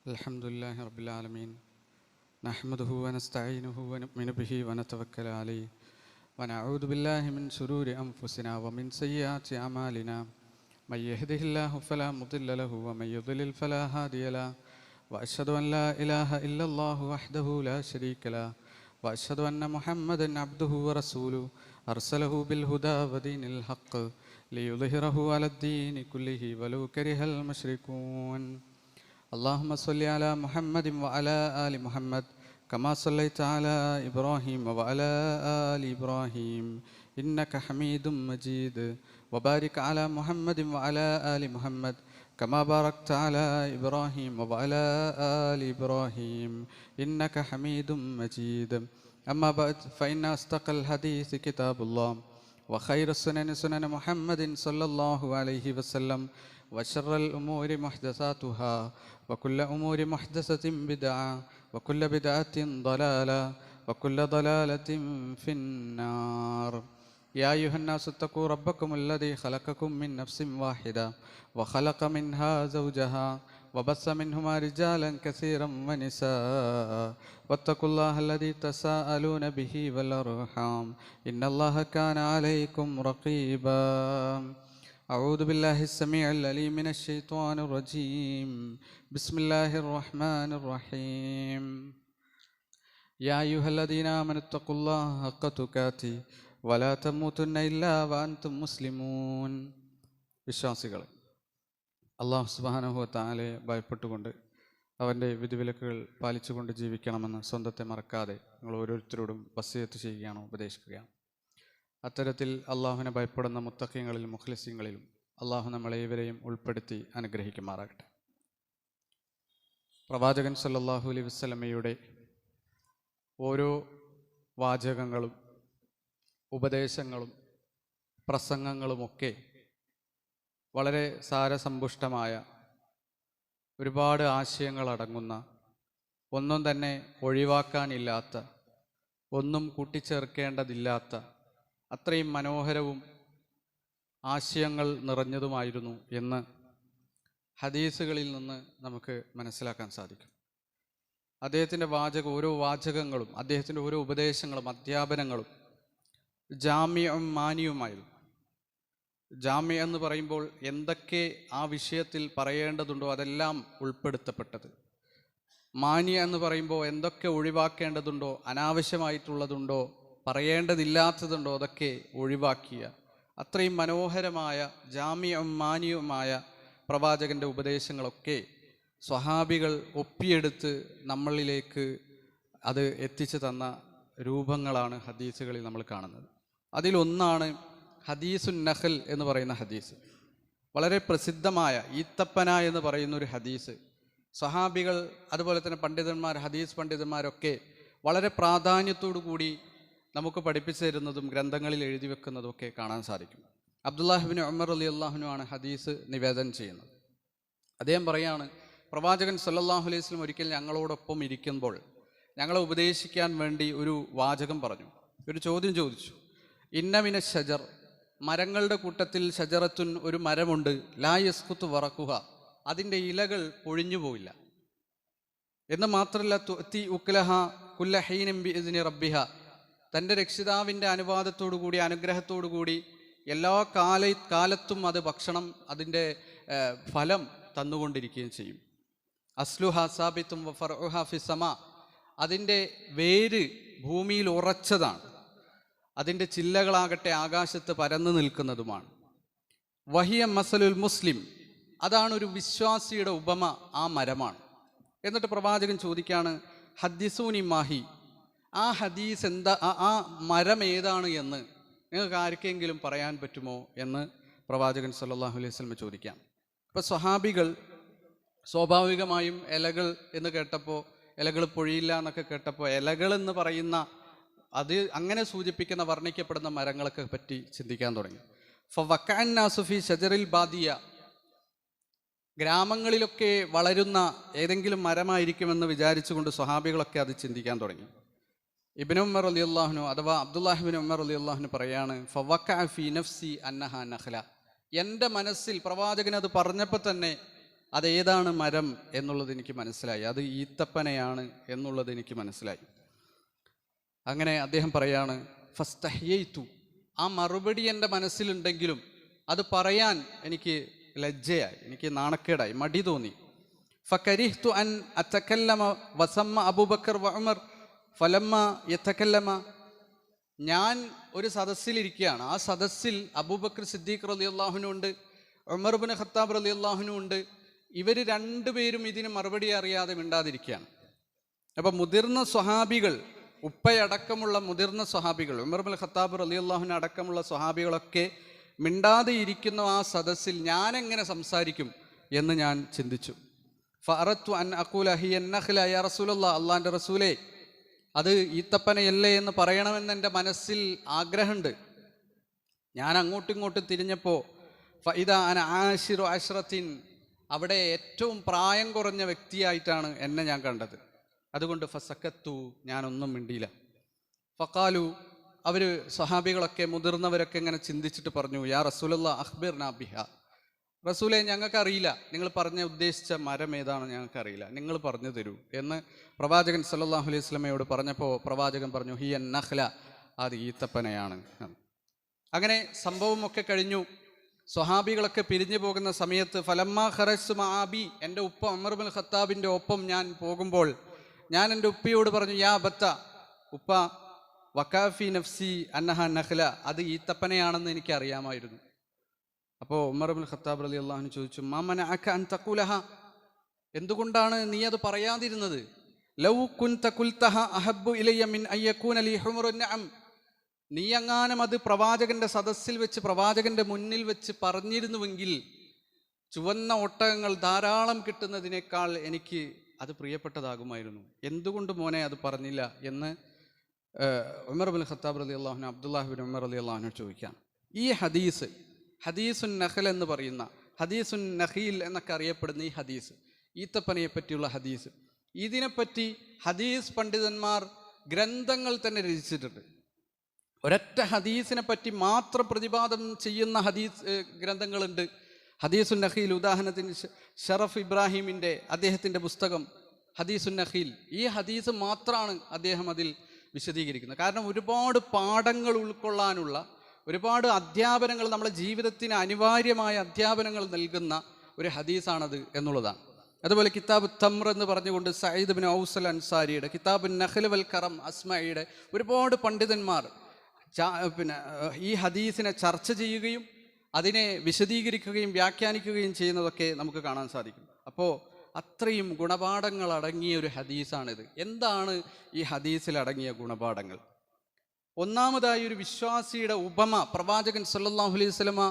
الحمد لله رب العالمين نحمده ونستعينه ونؤمن به ونتوكل عليه ونعوذ بالله من شرور أنفسنا ومن سيئات أعمالنا من يهده الله فلا مضل له ومن يضلل فلا هادي له وأشهد أن لا إله إلا الله وحده لا شريك له وأشهد أن محمدا عبده ورسوله أرسله بالهدى ودين الحق ليظهره على الدين كله ولو كره المشركون اللهم صل على محمد وعلى آل محمد كما صليت على إبراهيم وعلى آل إبراهيم إنك حميد مجيد وبارك على محمد وعلى آل محمد كما باركت على إبراهيم وعلى آل إبراهيم إنك حميد مجيد أما بعد فإن أصدق الحديث كتاب الله وخير السنن سنن محمد صلى الله عليه وسلم وشر الأمور محدثاتها وكل أمور محدثة بدعة وكل بدعة ضلالة وكل ضلالة في النار يا أيها الناس اتقوا ربكم الذي خلقكم من نفس واحدة وخلق منها زوجها وبث منهما رجالا كثيرا ونساء واتقوا الله الذي تساءلون به والأرحام إن الله كان عليكم رقيبا أعوذ بالله السميع العليم من الشيطان الرجيم بسم الله الرحمن الرحيم يا أيها الذين آمنوا اتقوا الله حق تقاته ولا تموتن إلا وأنتم مسلمون വിശ്വാസികളെ അല്ലാഹു സുബ്ഹാനഹു വ തആലയെ ഭയപ്പെട്ടുകൊണ്ട് അവൻ്റെ വിധിവിലക്കുകൾ പാലിച്ചുകൊണ്ട് ജീവിക്കണമെന്ന് സ്വന്തത്തെ മറക്കാതെ നിങ്ങൾ ഓരോരുത്തരോടും വസിയത്ത് ചെയ്യുകയാണ്, ഉപദേശിക്കുകയാണ്. അത്തരത്തിൽ അള്ളാഹുവിനെ ഭയപ്പെടുന്ന മുത്തഖീങ്ങളിലും മുഖ്ലിസീങ്ങളിലും അള്ളാഹു നമ്മളെ ഇവരെയും ഉൾപ്പെടുത്തി അനുഗ്രഹിക്കുമാറാകട്ടെ. പ്രവാചകൻ സല്ലല്ലാഹു അലൈഹി വസല്ലമയുടെ ഓരോ വാചകങ്ങളും ഉപദേശങ്ങളും പ്രസംഗങ്ങളുമൊക്കെ വളരെ സാരസമ്പുഷ്ടമായ ഒരുപാട് ആശയങ്ങൾ അടങ്ങുന്ന, ഒന്നും തന്നെ ഒഴിവാക്കാനില്ലാത്ത, ഒന്നും കൂട്ടിച്ചേർക്കേണ്ടതില്ലാത്ത അത്രയും മനോഹരവും ആശയങ്ങൾ നിറഞ്ഞതുമായിരുന്നു എന്ന് ഹദീസുകളിൽ നിന്ന് നമുക്ക് മനസ്സിലാക്കാൻ സാധിക്കും. അദ്ദേഹത്തിൻ്റെ ഓരോ വാചകങ്ങളും അദ്ദേഹത്തിൻ്റെ ഓരോ ഉപദേശങ്ങളും അധ്യാപനങ്ങളും ജാമ്യവും മാനിയുമായിരുന്നു. ജാമ്യ എന്ന് പറയുമ്പോൾ എന്തൊക്കെ ആ വിഷയത്തിൽ പറയേണ്ടതുണ്ടോ അതെല്ലാം ഉൾപ്പെടുത്തപ്പെട്ടത്. മാനിയ എന്ന് പറയുമ്പോൾ എന്തൊക്കെ ഒഴിവാക്കേണ്ടതുണ്ടോ, അനാവശ്യമായിട്ടുള്ളതുണ്ടോ, പറയേണ്ടതില്ലാത്തതുണ്ടോ അതൊക്കെ ഒഴിവാക്കിയ അത്രയും മനോഹരമായ ജാമ്യവും മാനിയുമായ പ്രവാചകൻ്റെ ഉപദേശങ്ങളൊക്കെ സ്വഹാബികൾ ഒപ്പിയെടുത്ത് നമ്മളിലേക്ക് അത് എത്തിച്ചു തന്ന രൂപങ്ങളാണ് ഹദീസുകളിൽ നമ്മൾ കാണുന്നത്. അതിലൊന്നാണ് ഹദീസുൻ നഖൽ എന്ന് പറയുന്ന ഹദീസ്. വളരെ പ്രസിദ്ധമായ ഈത്തപ്പന എന്ന് പറയുന്ന ഒരു ഹദീസ് സ്വഹാബികൾ അതുപോലെ തന്നെ പണ്ഡിതന്മാർ, ഹദീസ് പണ്ഡിതന്മാരൊക്കെ വളരെ പ്രാധാന്യത്തോടു കൂടി നമുക്ക് പഠിപ്പിച്ചു തരുന്നതും ഗ്രന്ഥങ്ങളിൽ എഴുതി വെക്കുന്നതും ഒക്കെ കാണാൻ സാധിക്കും. അബ്ദുല്ലാഹ് ഇബ്നു ഉമർ റളിയല്ലാഹു അൻഹു ആണ് ഹദീസ് നിവേദനം ചെയ്യുന്നത്. അദ്ദേഹം പറയാണ്, പ്രവാചകൻ സല്ലല്ലാഹു അലൈഹി വസല്ലം ഒരിക്കൽ ഞങ്ങളോടൊപ്പം ഇരിക്കുമ്പോൾ ഞങ്ങളെ ഉപദേശിക്കാൻ വേണ്ടി ഒരു വാചകം പറഞ്ഞു, ഒരു ചോദ്യം ചോദിച്ചു. ഇന്നമിന ഷജർ, മരങ്ങളുടെ കൂട്ടത്തിൽ ഷജറത്തുൻ, ഒരു മരമുണ്ട്, ലാ യസ്ഖുതു വറഖുഹ, അതിൻ്റെ ഇലകൾ പൊഴിഞ്ഞു പോയില്ല എന്ന് മാത്രമല്ല, തുഅതി ഉക്ലഹ കുല്ല ഹീനിൻ ബിഇദ്നി റബ്ബിഹ, തൻ്റെ രക്ഷിതാവിൻ്റെ അനുവാദത്തോടു കൂടി, അനുഗ്രഹത്തോടു കൂടി എല്ലാ കാലത്തും അത് ഭക്ഷണം, അതിൻ്റെ ഫലം തന്നുകൊണ്ടിരിക്കുകയും ചെയ്യും. അസ്ലുഹ സാബിത്തും വഫർഉഹ ഫിസ്സമാ, അതിൻ്റെ വേര് ഭൂമിയിൽ ഉറച്ചതാണ്, അതിൻ്റെ ചില്ലകളാകട്ടെ ആകാശത്ത് പരന്നു നിൽക്കുന്നതുമാണ്. വഹിയ മസലുൽ മുസ്ലിം, അതാണ് ഒരു വിശ്വാസിയുടെ ഉപമ, ആ മരമാണ്. എന്നിട്ട് പ്രവാചകൻ ചോദിക്കുകയാണ്, ഹദ്ദിസൂനി മാഹി, ആ ഹദീസ് എന്താ, ആ മരം ഏതാണ് എന്ന് നിങ്ങൾക്ക് ആർക്കെങ്കിലും പറയാൻ പറ്റുമോ എന്ന് പ്രവാചകൻ സല്ലല്ലാഹു അലൈഹി വസല്ലം ചോദിക്കാം. അപ്പോൾ സ്വഹാബികൾ സ്വാഭാവികമായും ഇലകൾ എന്ന് കേട്ടപ്പോൾ, ഇലകൾ പൊഴിയില്ല എന്നൊക്കെ കേട്ടപ്പോൾ, ഇലകൾ എന്ന് പറയുന്ന അത് അങ്ങനെ സൂചിപ്പിക്കുന്ന വർണ്ണിക്കപ്പെടുന്ന മരങ്ങളൊക്കെ പറ്റി ചിന്തിക്കാൻ തുടങ്ങി. ഫവക്കഅൻ നാസു ഫീ ഷജറിൽ ബാദിയ, ഗ്രാമങ്ങളിലൊക്കെ വളരുന്ന ഏതെങ്കിലും മരമായിരിക്കുമെന്ന് വിചാരിച്ചുകൊണ്ട് സ്വഹാബികളൊക്കെ അത് ചിന്തിക്കാൻ തുടങ്ങി. ഇബ്നു ഉമർ റളിയല്ലാഹു അൻഹു അഥവാ അബ്ദുല്ലാഹ് ഇബ്നു ഉമർ റളിയല്ലാഹു അൻഹു പറയാണ്, ഫവക്കഅ ഫീ നഫ്സി അന്നഹ നഖല, എൻ്റെ മനസ്സിൽ പ്രവാചകൻ അത് പറഞ്ഞപ്പോൾ തന്നെ അതേതാണ് മരം എന്നുള്ളത് എനിക്ക് മനസ്സിലായി. അത് ഈത്തപ്പനയാണ് എന്നുള്ളത് എനിക്ക് മനസ്സിലായി. അങ്ങനെ അദ്ദേഹം പറയാണ്, ഫസ്തഹ്യയ്തു, ആ മറുപടി എൻ്റെ മനസ്സിലുണ്ടെങ്കിലും അത് പറയാൻ എനിക്ക് ലജ്ജയായി, എനിക്ക് നാണക്കേടായി, മടി തോന്നി. ഫകരിഹ്തു അൻ അത്തക്കല്ലമ വസമ്മ അബൂബക്കർ വഉമർ ഫലമ്മ യത്തക്കല്ലമ. ഞാൻ ഒരു സദസ്സിലിരിക്കുകയാണ്. ആ സദസ്സിൽ അബൂബക്കർ സിദ്ദീഖ് റളിയല്ലാഹു ഉണ്ട്, ഉമർ ഇബ്നു ഖത്താബ് റളിയല്ലാഹു ഉണ്ട്. ഇവർ രണ്ടുപേരും ഇതിന് മറുപടി അറിയാതെ മിണ്ടാതിരിക്കുകയാണ്. അപ്പം മുതിർന്ന സ്വഹാബികൾ, ഉപ്പയടക്കമുള്ള മുതിർന്ന സ്വഹാബികൾ, ഉമർ ഇബ്നു ഖത്താബ് റളിയല്ലാഹു അടക്കമുള്ള സ്വഹാബികളൊക്കെ മിണ്ടാതെ ഇരിക്കുന്ന ആ സദസ്സിൽ ഞാൻ എങ്ങനെ സംസാരിക്കും എന്ന് ഞാൻ ചിന്തിച്ചു. ഫഅറത്തു അൻ അഖൂല ഹിയ നഖ്ല യാ റസൂലല്ലാഹ്, അല്ലാഹുവിൻ്റെ റസൂലേ, അത് ഈത്തപ്പനയല്ലേ എന്ന് പറയണമെന്ന് എൻ്റെ മനസ്സിൽ ആഗ്രഹമുണ്ട്. ഞാൻ അങ്ങോട്ടും ഇങ്ങോട്ടും തിരിഞ്ഞപ്പോൾ ഫഇദാ അന ആശിറു അശ്റത്തിൻ, അവിടെ ഏറ്റവും പ്രായം കുറഞ്ഞ വ്യക്തിയായിട്ടാണ് എന്നെ ഞാൻ കണ്ടത്. അതുകൊണ്ട് ഫസക്കത്തു, ഞാനൊന്നും മിണ്ടിയില്ല. ഫഖാലു, അവർ സ്വഹാബികളൊക്കെ മുതിർന്നവരൊക്കെ ഇങ്ങനെ ചിന്തിച്ചിട്ട് പറഞ്ഞു, യാ റസൂലല്ലാഹ് അഖ്ബിർനാ ബിഹാ, റസൂലെ ഞങ്ങൾക്കറിയില്ല, നിങ്ങൾ ഉദ്ദേശിച്ച മരം ഏതാണെന്ന് ഞങ്ങൾക്കറിയില്ല, നിങ്ങൾ പറഞ്ഞു തരൂ എന്ന് പ്രവാചകൻ സല്ലല്ലാഹു അലൈഹി വസല്ലമയോട് പറഞ്ഞപ്പോൾ പ്രവാചകൻ പറഞ്ഞു, ഹിയ നഖ്ല, അത് ഈത്തപ്പനയാണ്. അങ്ങനെ സംഭവമൊക്കെ കഴിഞ്ഞു. സ്വഹാബികളൊക്കെ പിരിഞ്ഞു പോകുന്ന സമയത്ത് ഫലമ്മാ ഖറജ്തു മഅബി, എൻ്റെ ഉപ്പ ഉമർ ഇബ്നുൽ ഖത്താബിൻ്റെ ഒപ്പം ഞാൻ പോകുമ്പോൾ ഞാൻ എൻ്റെ ഉപ്പയോട് പറഞ്ഞു, യാ ബത്ത, ഉപ്പ, വകാഫി നഫ്സി അന്നഹ നഖ്ല, അത് ഈത്തപ്പനയാണെന്ന് എനിക്ക് അറിയാമായിരുന്നു. അപ്പോൾ ഉമർ ഇബ്നുൽ ഖത്താബ് റളിയല്ലാഹു അൻഹു ചോദിച്ചു, മാ മനഅക അൻ തഖൂലഹ, എന്തുകൊണ്ടാണ് നീ അത് പറയാതിരുന്നത്? ലൗ കുൻത ഖുൽതഹ അഹബ്ബു ഇലയ്യ മിൻ അൻ യകൂന ലി ഹുമറുൻ നഅം, നീ എങ്ങാനും അത് പ്രവാചകന്റെ സദസ്സിൽ വെച്ച്, പ്രവാചകന്റെ മുന്നിൽ വെച്ച് പറഞ്ഞിരുന്നുവെങ്കിൽ ചുവന്ന ഒട്ടകങ്ങൾ ധാരാളം കിട്ടുന്നതിനേക്കാൾ എനിക്ക് അത് പ്രിയപ്പെട്ടതാകുമായിരുന്നു. എന്തുകൊണ്ട് മോനെ അത് പറഞ്ഞില്ല എന്ന് ഉമർ ഇബ്നുൽ ഖത്താബ് റളിയല്ലാഹു അൻഹു അബ്ദുല്ലാഹ് ഇബ്നു ഉമർ റളിയല്ലാഹു അൻഹു ചോദിക്കാം. ഈ ഹദീസ്, ഹദീസുൻ നഖൽ എന്ന് പറയുന്ന, ഹദീസുൻ നഖീൽ എന്നൊക്കെ അറിയപ്പെടുന്ന ഈ ഹദീസ്, ഈത്തപ്പനയെ പറ്റിയുള്ള ഹദീസ്, ഇതിനെപ്പറ്റി ഹദീസ് പണ്ഡിതന്മാർ ഗ്രന്ഥങ്ങൾ തന്നെ രചിച്ചിട്ടുണ്ട്. ഒരൊറ്റ ഹദീസിനെ പറ്റി മാത്രം പ്രതിപാദനം ചെയ്യുന്ന ഹദീസ് ഗ്രന്ഥങ്ങളുണ്ട്. ഹദീസുൻ നഖീൽ, ഉദാഹരണത്തിന് ഷറഫ് ഇബ്രാഹിമിൻ്റെ അദ്ദേഹത്തിൻ്റെ പുസ്തകം ഹദീസുൻ നഖീൽ, ഈ ഹദീസ് മാത്രമാണ് അദ്ദേഹം അതിൽ വിശദീകരിക്കുന്നത്. കാരണം ഒരുപാട് പാഠങ്ങൾ ഉൾക്കൊള്ളാനുള്ള, ഒരുപാട് അധ്യാപനങ്ങൾ, നമ്മുടെ ജീവിതത്തിന് അനിവാര്യമായ അധ്യാപനങ്ങൾ നൽകുന്ന ഒരു ഹദീസാണത് എന്നുള്ളതാണ്. അതുപോലെ കിതാബ് തംർ എന്ന് പറഞ്ഞുകൊണ്ട് സയ്യിദ് ബിൻ ഔസ് അൻസാരിയുടെ, കിതാബ് നഖ്ൽ വൽ കറം അസ്മയുടെ ഒരുപാട് പണ്ഡിതന്മാർ ഈ ഹദീസിനെ ചർച്ച ചെയ്യുകയും അതിനെ വിശദീകരിക്കുകയും വ്യാഖ്യാനിക്കുകയും ചെയ്യുന്നതൊക്കെ നമുക്ക് കാണാൻ സാധിക്കും. അപ്പോൾ അത്രയും ഗുണപാഠങ്ങൾ അടങ്ങിയ ഒരു ഹദീസാണിത്. എന്താണ് ഈ ഹദീസിൽ അടങ്ങിയ ഗുണപാഠങ്ങൾ? ഒന്നാമതായി ഒരു വിശ്വാസിയുടെ ഉപമ പ്രവാചകൻ സല്ലല്ലാഹു അലൈഹി വസല്ലമ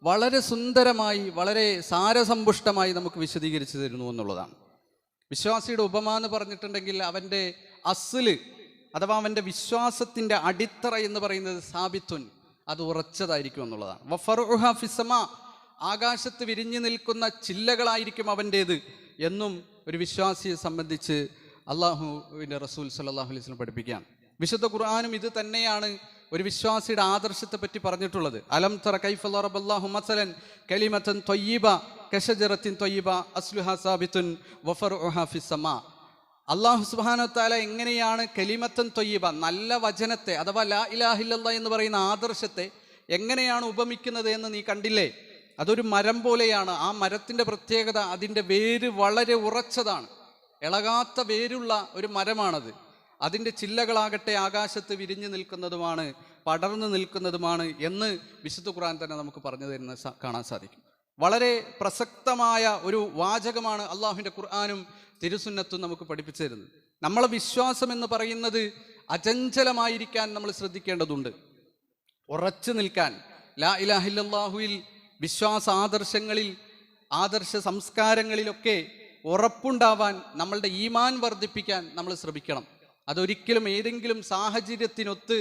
വളരെ സുന്ദരമായി, വളരെ സാരസമ്പുഷ്ടമായി നമുക്ക് വിശദീകരിച്ചു തരുന്നു എന്നുള്ളതാണ്. വിശ്വാസിയുടെ ഉപമ എന്ന് പറഞ്ഞിട്ടുണ്ടെങ്കിൽ അവൻ്റെ അസ്ല് അഥവാ അവൻ്റെ വിശ്വാസത്തിൻ്റെ അടിത്തറ എന്ന് പറയുന്നത് സാബിത്തുൻ, അത് ഉറച്ചതായിരിക്കും എന്നുള്ളതാണ്. വഫറുഹ ഫിസ്സമാ, ആകാശത്ത് വിരിഞ്ഞു നിൽക്കുന്ന ചില്ലകളായിരിക്കും അവൻ്റേത് എന്നും ഒരു വിശ്വാസിയെ സംബന്ധിച്ച് അള്ളാഹുവിൻ്റെ റസൂൽ സല്ലല്ലാഹു അലൈഹി വസല്ലം പഠിപ്പിക്കുകയാണ്. വിശുദ്ധ ഖുർആനും ഇത് തന്നെയാണ് ഒരു വിശ്വാസിയുടെ ആദർശത്തെ പറ്റി പറഞ്ഞിട്ടുള്ളത്. അലം തറ കൈഫ ദറബല്ലാഹു മസലൻ കലിമതൻ ത്വയ്യിബ കശജറത്തിൻ ത്വയ്യിബ അസ്ലുഹാ സാബിത്തുൻ വഫറുഹ ഫിസ്സമാ. അല്ലാഹു സുബ്ഹാനഹു വതആല എങ്ങനെയാണ് കലിമത്തൻ ത്വയ്യിബ, നല്ല വചനത്തെ അഥവാ ലാ ഇലാഹ ഇല്ലല്ലാഹ് എന്ന് പറയുന്ന ആദർശത്തെ എങ്ങനെയാണ് ഉപമിക്കുന്നത് എന്ന് നീ കണ്ടില്ലേ? അതൊരു മരം പോലെയാണ്. ആ മരത്തിൻ്റെ പ്രത്യേകത, അതിൻ്റെ വേര് വളരെ ഉറച്ചതാണ്, ഇളകാത്ത വേരുള്ള ഒരു മരമാണത്. അതിൻ്റെ ചില്ലകളാകട്ടെ ആകാശത്ത് വിരിഞ്ഞു നിൽക്കുന്നതുമാണ്, പടർന്നു നിൽക്കുന്നതുമാണ് എന്ന് വിശുദ്ധ ഖുർആൻ തന്നെ നമുക്ക് പറഞ്ഞു തരുന്ന കാണാൻ സാധിക്കും. വളരെ പ്രസക്തമായ ഒരു വാചകമാണ് അള്ളാഹുവിൻ്റെ ഖുർആനും തിരുസുന്നത്തും നമുക്ക് പഠിപ്പിച്ചു തരുന്നത്. നമ്മളെ വിശ്വാസം എന്ന് പറയുന്നത് അചഞ്ചലമായിരിക്കാൻ നമ്മൾ ശ്രദ്ധിക്കേണ്ടതുണ്ട്, ഉറച്ചു നിൽക്കാൻ. ലാ ഇലാഹ ഇല്ലല്ലാഹുവിൽ, വിശ്വാസ ആദർശങ്ങളിൽ, ആദർശ സംസ്കാരങ്ങളിലൊക്കെ ഉറപ്പുണ്ടാവാൻ, നമ്മളുടെ ഈമാൻ വർദ്ധിപ്പിക്കാൻ നമ്മൾ ശ്രമിക്കണം. അതൊരിക്കലും ഏതെങ്കിലും സാഹചര്യത്തിനൊത്ത്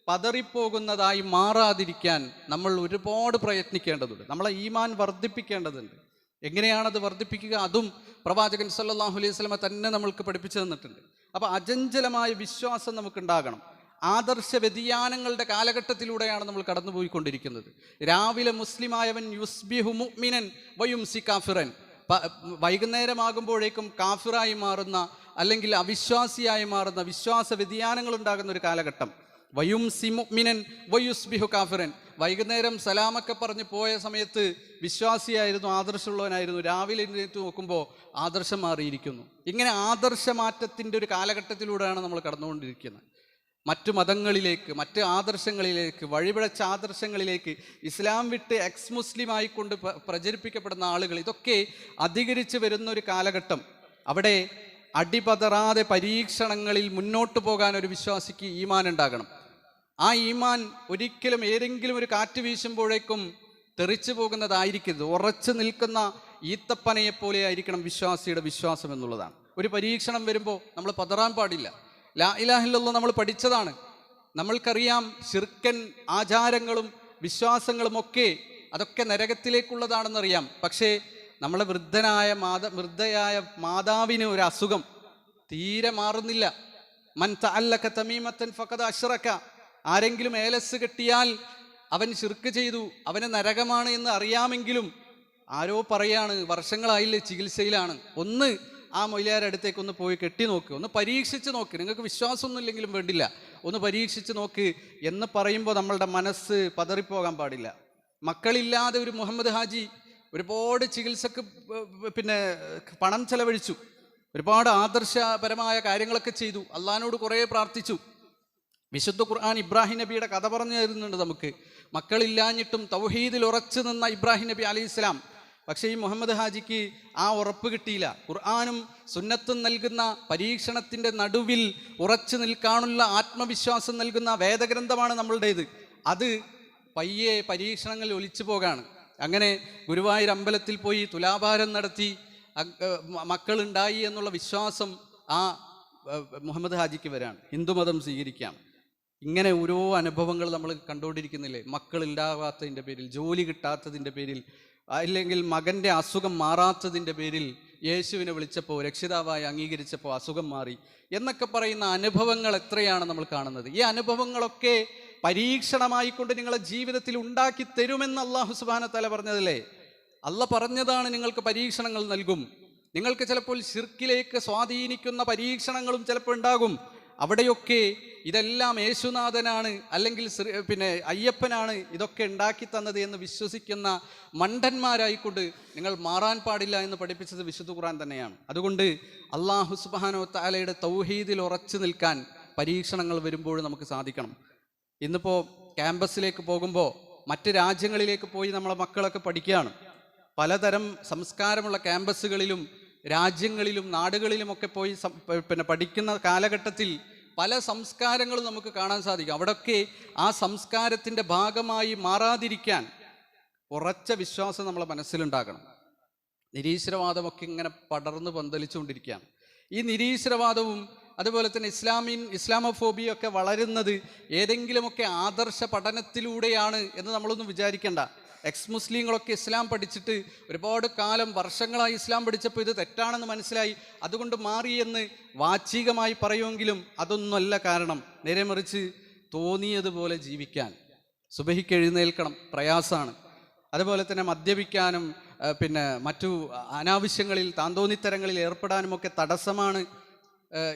പതറിപ്പോകുന്നതായി മാറാതിരിക്കാൻ നമ്മൾ ഒരുപാട് പ്രയത്നിക്കേണ്ടതുണ്ട്. നമ്മളെ ഈമാൻ വർദ്ധിപ്പിക്കേണ്ടതുണ്ട്. എങ്ങനെയാണത് വർദ്ധിപ്പിക്കുക? അതും പ്രവാചകൻ സല്ലല്ലാഹു അലൈഹി വസല്ലമ തന്നെ നമ്മൾക്ക് പഠിപ്പിച്ചു തന്നിട്ടുണ്ട്. അപ്പോൾ അചഞ്ചലമായ വിശ്വാസം നമുക്കുണ്ടാകണം. ആദർശ വ്യതിയാനങ്ങളുടെ കാലഘട്ടത്തിലൂടെയാണ് നമ്മൾ കടന്നുപോയിക്കൊണ്ടിരിക്കുന്നത്. രാവിലെ മുസ്ലിമായവൻ യുസ്ബിഹു മുഅ്മിനൻ വയുംസി കാഫിറൻ, വൈകുന്നേരമാകുമ്പോഴേക്കും കാഫിറായി മാറുന്ന അല്ലെങ്കിൽ അവിശ്വാസിയായി മാറുന്ന വിശ്വാസ വ്യതിയാനങ്ങൾ ഉണ്ടാകുന്ന ഒരു കാലഘട്ടം. വയുംസി മുഅ്മിനൻ വയുസ്ബിഹു കാഫിറൻ. വൈകുന്നേരം സലാമൊക്കെ പറഞ്ഞ് പോയ സമയത്ത് വിശ്വാസിയായിരുന്നു, ആദർശമുള്ളവനായിരുന്നു. രാവിലെ എഴുന്നേറ്റ് നോക്കുമ്പോൾ ആദർശം മാറിയിരിക്കുന്നു. ഇങ്ങനെ ആദർശമാറ്റത്തിൻ്റെ ഒരു കാലഘട്ടത്തിലൂടെയാണ് നമ്മൾ കടന്നുകൊണ്ടിരിക്കുന്നത്. മറ്റു മതങ്ങളിലേക്ക്, മറ്റ് ആദർശങ്ങളിലേക്ക്, വഴിപിഴച്ച ആദർശങ്ങളിലേക്ക് ഇസ്ലാം വിട്ട് എക്സ് മുസ്ലിം ആയിക്കൊണ്ട് പ്രചരിപ്പിക്കപ്പെടുന്ന ആളുകൾ, ഇതൊക്കെ അധികരിച്ച് വരുന്ന ഒരു കാലഘട്ടം. അവിടെ അടിപതറാതെ പരീക്ഷണങ്ങളിൽ മുന്നോട്ട് പോകാൻ ഒരു വിശ്വാസിക്ക് ഈമാൻ ഉണ്ടാകണം. ആ ഈമാൻ ഒരിക്കലും ഏതെങ്കിലും ഒരു കാറ്റ് വീശുമ്പോഴേക്കും തെറിച്ചു പോകുന്നതായിരിക്കരുത്. ഉറച്ചു നിൽക്കുന്ന ഈത്തപ്പനയെപ്പോലെ ആയിരിക്കണം വിശ്വാസിയുടെ വിശ്വാസം എന്നുള്ളതാണ്. ഒരു പരീക്ഷണം വരുമ്പോൾ നമ്മൾ പതറാൻ പാടില്ല. ലാ ഇലാഹ ഇല്ലല്ലാഹ് നമ്മൾ പഠിച്ചതാണ്. നമ്മൾക്കറിയാം ശിർക്കൻ ആചാരങ്ങളും വിശ്വാസങ്ങളും ഒക്കെ അതൊക്കെ നരകത്തിലേക്കുള്ളതാണെന്നറിയാം. പക്ഷേ നമ്മളെ വൃദ്ധയായ മാതാവിന് ഒരു അസുഖം തീരെ മാറുന്നില്ല. മൻ തഅല്ലക തമീമത്തൻ ഫഖദ് അശ്റക. ആരെങ്കിലും ഏലസ് കെട്ടിയാൽ അവൻ ശിർക്ക് ചെയ്തു, അവന് നരകമാണ് എന്ന് അറിയാമെങ്കിലും ആരോ പറയാണ് വർഷങ്ങളായില്ലേ ചികിത്സയിലാണ്, ഒന്ന് ആ മൊയിലാരുടെ അടുത്തേക്ക് ഒന്ന് പോയി കെട്ടി നോക്ക്, ഒന്ന് പരീക്ഷിച്ച് നോക്ക്, നിങ്ങൾക്ക് വിശ്വാസമൊന്നും ഇല്ലെങ്കിലും വേണ്ടില്ല, ഒന്ന് പരീക്ഷിച്ച് നോക്ക് എന്ന് പറയുമ്പോൾ നമ്മളുടെ മനസ്സ് പതറിപ്പോകാൻ പാടില്ല. മക്കളില്ലാതെ ഒരു മുഹമ്മദ് ഹാജി ഒരുപാട് ചികിത്സക്ക് പണം ചെലവഴിച്ചു, ഒരുപാട് ആദർശപരമായ കാര്യങ്ങളൊക്കെ ചെയ്തു, അള്ളാഹിനോട് കുറേ പ്രാർത്ഥിച്ചു. വിശുദ്ധ ഖുർആൻ ഇബ്രാഹിം നബിയുടെ കഥ പറഞ്ഞു തരുന്നുണ്ട് നമുക്ക്. മക്കളില്ലാഞ്ഞിട്ടും തൗഹീദിൽ ഉറച്ചു നിന്ന ഇബ്രാഹിം നബി അലൈഹി ഇസ്ലാം. പക്ഷേ ഈ മുഹമ്മദ് ഹാജിക്ക് ആ ഉറപ്പ് കിട്ടിയില്ല. ഖുർആനും സുന്നത്തും നൽകുന്ന പരീക്ഷണത്തിൻ്റെ നടുവിൽ ഉറച്ചു നിൽക്കാനുള്ള ആത്മവിശ്വാസം നൽകുന്ന വേദഗ്രന്ഥമാണ് നമ്മളുടേത്. അത് പയ്യെ പരീക്ഷണങ്ങളിൽ ഒലിച്ചു പോകാണ്. അങ്ങനെ ഗുരുവായൂർ അമ്പലത്തിൽ പോയി തുലാഭാരം നടത്തി മക്കളുണ്ടായി എന്നുള്ള വിശ്വാസം ആ മുഹമ്മദ് ഹാജിക്ക് വരാണ്. ഹിന്ദുമതം സ്വീകരിക്കാം. ഇങ്ങനെ ഓരോ അനുഭവങ്ങൾ നമ്മൾ കണ്ടുകൊണ്ടിരിക്കുന്നില്ലേ? മക്കളുണ്ടാകാത്തതിൻ്റെ പേരിൽ, ജോലി കിട്ടാത്തതിൻ്റെ പേരിൽ, അല്ലെങ്കിൽ മകൻ്റെ അസുഖം മാറാത്തതിൻ്റെ പേരിൽ യേശുവിനെ വിളിച്ചപ്പോൾ, രക്ഷിതാവായി അംഗീകരിച്ചപ്പോൾ അസുഖം മാറി എന്നൊക്കെ പറയുന്ന അനുഭവങ്ങൾ എത്രയാണ് നമ്മൾ കാണുന്നത്. ഈ അനുഭവങ്ങളൊക്കെ പരീക്ഷണമായിക്കൊണ്ട് നിങ്ങളെ ജീവിതത്തിൽ ഉണ്ടാക്കി തരുമെന്ന് അല്ലാഹു സുബ്ഹാനഹു വ തആല പറഞ്ഞതല്ലേ? അല്ലാഹ് പറഞ്ഞതാണ്, നിങ്ങൾക്ക് പരീക്ഷണങ്ങൾ നൽകും. നിങ്ങൾക്ക് ചിലപ്പോൾ ശിർക്കിലേക്ക് സ്വാധീനിക്കുന്ന പരീക്ഷണങ്ങളും ചിലപ്പോൾ ഉണ്ടാകും. അവിടെയൊക്കെ ഇതെല്ലാം യേശുനാഥനാണ് അല്ലെങ്കിൽ അയ്യപ്പനാണ് ഇതൊക്കെ ഉണ്ടാക്കി തന്നത് എന്ന് വിശ്വസിക്കുന്ന മണ്ടന്മാരായിക്കൊണ്ട് നിങ്ങൾ മാറാൻ പാടില്ല എന്ന് പഠിപ്പിച്ചത് വിശുദ്ധ ഖുർആൻ തന്നെയാണ്. അതുകൊണ്ട് അല്ലാഹു സുബ്ഹാനഹു വ തആലയുടെ തൗഹീദിൽ ഉറച്ചു നിൽക്കാൻ പരീക്ഷണങ്ങൾ വരുമ്പോൾ നമുക്ക് സാധിക്കണം. ഇന്നിപ്പോൾ ക്യാമ്പസിലേക്ക് പോകുമ്പോൾ, മറ്റ് രാജ്യങ്ങളിലേക്ക് പോയി നമ്മളെ മക്കളൊക്കെ പഠിക്കുകയാണ്. പലതരം സംസ്കാരമുള്ള ക്യാമ്പസുകളിലും രാജ്യങ്ങളിലും നാടുകളിലുമൊക്കെ പോയി പഠിക്കുന്ന കാലഘട്ടത്തിൽ പല സംസ്കാരങ്ങളും നമുക്ക് കാണാൻ സാധിക്കും. അവിടെയൊക്കെ ആ സംസ്കാരത്തിൻ്റെ ഭാഗമായി മാറാതിരിക്കാൻ ഉറച്ച വിശ്വാസം നമ്മളെ മനസ്സിലുണ്ടാകണം. നിരീശ്വരവാദമൊക്കെ ഇങ്ങനെ പടർന്ന് പന്തലിച്ചുകൊണ്ടിരിക്കുകയാണ്. ഈ നിരീശ്വരവാദവും അതുപോലെ തന്നെ ഇസ്ലാമോഫോബിയൊക്കെ വളരുന്നത് ഏതെങ്കിലുമൊക്കെ ആദർശ പഠനത്തിലൂടെയാണ് എന്ന് നമ്മളൊന്നും വിചാരിക്കേണ്ട. എക്സ് മുസ്ലിങ്ങളൊക്കെ ഇസ്ലാം പഠിച്ചിട്ട് ഒരുപാട് കാലം, വർഷങ്ങളായി ഇസ്ലാം പഠിച്ചപ്പോൾ ഇത് തെറ്റാണെന്ന് മനസ്സിലായി, അതുകൊണ്ട് മാറിയെന്ന് വാചികമായി പറയുമെങ്കിലും അതൊന്നുമല്ല കാരണം. നേരെ മറിച്ച് തോന്നിയതുപോലെ ജീവിക്കാൻ, സുബഹിക്ക് എഴുന്നേൽക്കണം, പ്രയാസമാണ്. അതുപോലെ തന്നെ മദ്യപിക്കാനും മറ്റു അനാവശ്യങ്ങളിൽ, താന്തോന്നിത്തരങ്ങളിൽ ഏർപ്പെടാനുമൊക്കെ തടസ്സമാണ്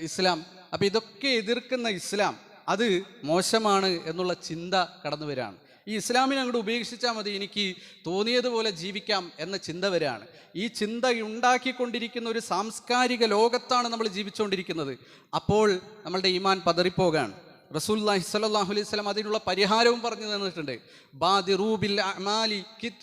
ഇസ്ലാം. അപ്പം ഇതൊക്കെ എതിർക്കുന്ന ഇസ്ലാം അത് മോശമാണ് എന്നുള്ള ചിന്ത കടന്നു വരികയാണ്. ഈ ഇസ്ലാമിനെ അങ്ങോട്ട് ഉപേക്ഷിച്ചാൽ മതി, എനിക്ക് തോന്നിയതുപോലെ ജീവിക്കാം എന്ന ചിന്ത വരികയാണ്. ഈ ചിന്ത ഉണ്ടാക്കിക്കൊണ്ടിരിക്കുന്ന ഒരു സാംസ്കാരിക ലോകത്താണ് നമ്മൾ ജീവിച്ചുകൊണ്ടിരിക്കുന്നത്. അപ്പോൾ നമ്മളുടെ ഈമാൻ പതറിപ്പോകാണ്. റസൂലുള്ളാഹി സ്വല്ലല്ലാഹു അലൈഹി വസല്ലം അതിനുള്ള പരിഹാരവും പറഞ്ഞു തന്നിട്ടുണ്ട്. ബാദിറൂ ബിൽ അഅമാലി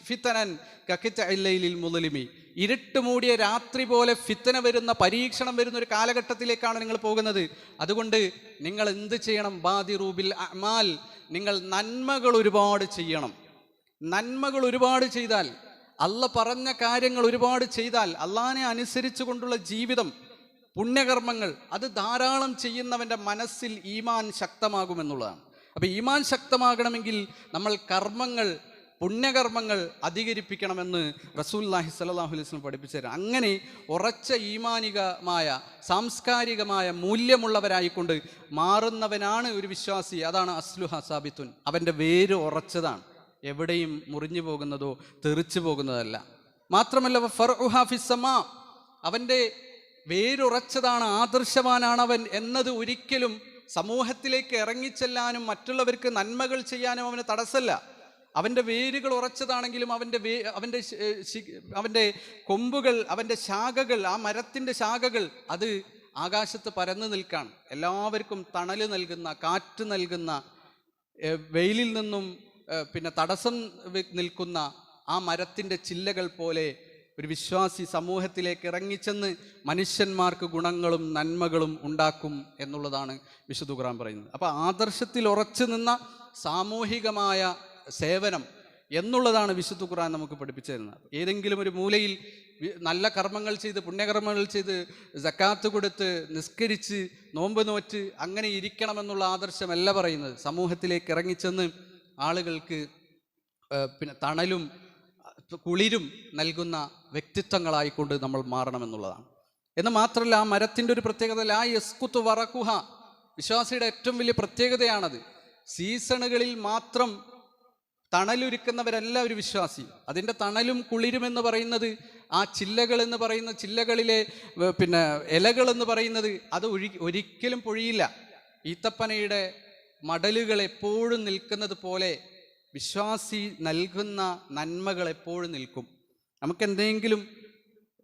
ഫിതനൻ കഖിതഇൽ ലൈലിൽ മുദ്ലിമി. ഇരുട്ട് മൂടിയ രാത്രി പോലെ ഫിത്തന വരുന്ന, പരീക്ഷണം വരുന്ന ഒരു കാലഘട്ടത്തിലേക്കാണ് നിങ്ങൾ പോകുന്നത്. അതുകൊണ്ട് നിങ്ങൾ എന്ത് ചെയ്യണം? ബാദിറൂ ബിൽ അഅമാൽ, നിങ്ങൾ നന്മകൾ ഒരുപാട് ചെയ്യണം. നന്മകൾ ഒരുപാട് ചെയ്താൽ, അല്ലാഹ് പറഞ്ഞ കാര്യങ്ങൾ ഒരുപാട് ചെയ്താൽ, അള്ളാഹിനെ അനുസരിച്ചു കൊണ്ടുള്ള ജീവിതം, പുണ്യകർമ്മങ്ങൾ, അത് ധാരാളം ചെയ്യുന്നവൻ്റെ മനസ്സിൽ ഈമാൻ ശക്തമാകുമെന്നുള്ളതാണ്. അപ്പോൾ ഈമാൻ ശക്തമാകണമെങ്കിൽ നമ്മൾ കർമ്മങ്ങൾ, പുണ്യകർമ്മങ്ങൾ അധികരിപ്പിക്കണമെന്ന് റസൂലുള്ളാഹി സ്വല്ലല്ലാഹു അലൈഹി വസല്ലം പഠിപ്പിച്ചു തരാം. അങ്ങനെ ഉറച്ച ഈമാനികമായ സാംസ്കാരികമായ മൂല്യമുള്ളവരായിക്കൊണ്ട് മാറുന്നവനാണ് ഒരു വിശ്വാസി. അതാണ് അസ്ലുഹ സാബിത്തുൻ. അവൻ്റെ വേര് ഉറച്ചതാണ്, എവിടെയും മുറിഞ്ഞു പോകുന്നതോ തെറിച്ചു പോകുന്നതല്ല. മാത്രമല്ല ഫർഉഹാ ഫിസ്സമാ, അവൻ്റെ വേരുറച്ചതാണ്, ആദർശവാനാണ് അവൻ എന്നത് ഒരിക്കലും സമൂഹത്തിലേക്ക് ഇറങ്ങിച്ചെല്ലാനും മറ്റുള്ളവർക്ക് നന്മകൾ ചെയ്യാനും അവന് തടസ്സമല്ല. അവൻ്റെ വേരുകൾ ഉറച്ചതാണെങ്കിലും അവൻ്റെ കൊമ്പുകൾ, അവൻ്റെ ശാഖകൾ, ആ മരത്തിൻ്റെ ശാഖകൾ അത് ആകാശത്ത് പരന്നു നിൽക്കാണ്. എല്ലാവർക്കും തണല് നൽകുന്ന, കാറ്റ് നൽകുന്ന, വെയിലിൽ നിന്നും പിന്നെ തടസ്സം നിൽക്കുന്ന ആ മരത്തിൻ്റെ ചില്ലകൾ പോലെ ഒരു വിശ്വാസി സമൂഹത്തിലേക്ക് ഇറങ്ങിച്ചെന്ന് മനുഷ്യന്മാർക്ക് ഗുണങ്ങളും നന്മകളും ഉണ്ടാക്കും എന്നുള്ളതാണ് വിശുദ്ധ ഖുർആൻ പറയുന്നത്. അപ്പോൾ ആദർശത്തിൽ ഉറച്ചു നിന്ന സാമൂഹികമായ സേവനം എന്നുള്ളതാണ് വിശുദ്ധ ഖുർആൻ നമുക്ക് പഠിപ്പിച്ചു തരുന്നത്. ഏതെങ്കിലും ഒരു മൂലയിൽ നല്ല കർമ്മങ്ങൾ ചെയ്ത്, പുണ്യകർമ്മങ്ങൾ ചെയ്ത്, സക്കാത്ത് കൊടുത്ത്, നിസ്കരിച്ച്, നോമ്പ് നോറ്റ് അങ്ങനെ ഇരിക്കണമെന്നുള്ള ആദർശമല്ല പറയുന്നത്. സമൂഹത്തിലേക്ക് ഇറങ്ങിച്ചെന്ന് ആളുകൾക്ക് പിന്നെ തണലും കുളിരും നൽകുന്ന വ്യക്തിത്വങ്ങളായിക്കൊണ്ട് നമ്മൾ മാറണമെന്നുള്ളതാണ്. എന്ന് മാത്രമല്ല, ആ മരത്തിൻ്റെ ഒരു പ്രത്യേകത ലാ യസ്കുതു വറഖുഹ, വിശ്വാസിയുടെ ഏറ്റവും വലിയ പ്രത്യേകതയാണത്. സീസണുകളിൽ മാത്രം തണലൊരുക്കുന്നവരല്ല ഒരു വിശ്വാസി. അതിൻ്റെ തണലും കുളിരും എന്ന് പറയുന്നത്, ആ ചില്ലകൾ എന്ന് പറയുന്ന, ചില്ലകളിലെ പിന്നെ ഇലകൾ എന്ന് പറയുന്നത് അത് ഒരിക്കലും പൊഴിയില്ല. ഈത്തപ്പനയുടെ മടലുകൾ എപ്പോഴും നിൽക്കുന്നത് പോലെ വിശ്വാസി നൽകുന്ന നന്മകൾ എപ്പോഴും നിൽക്കും. നമുക്കെന്തെങ്കിലും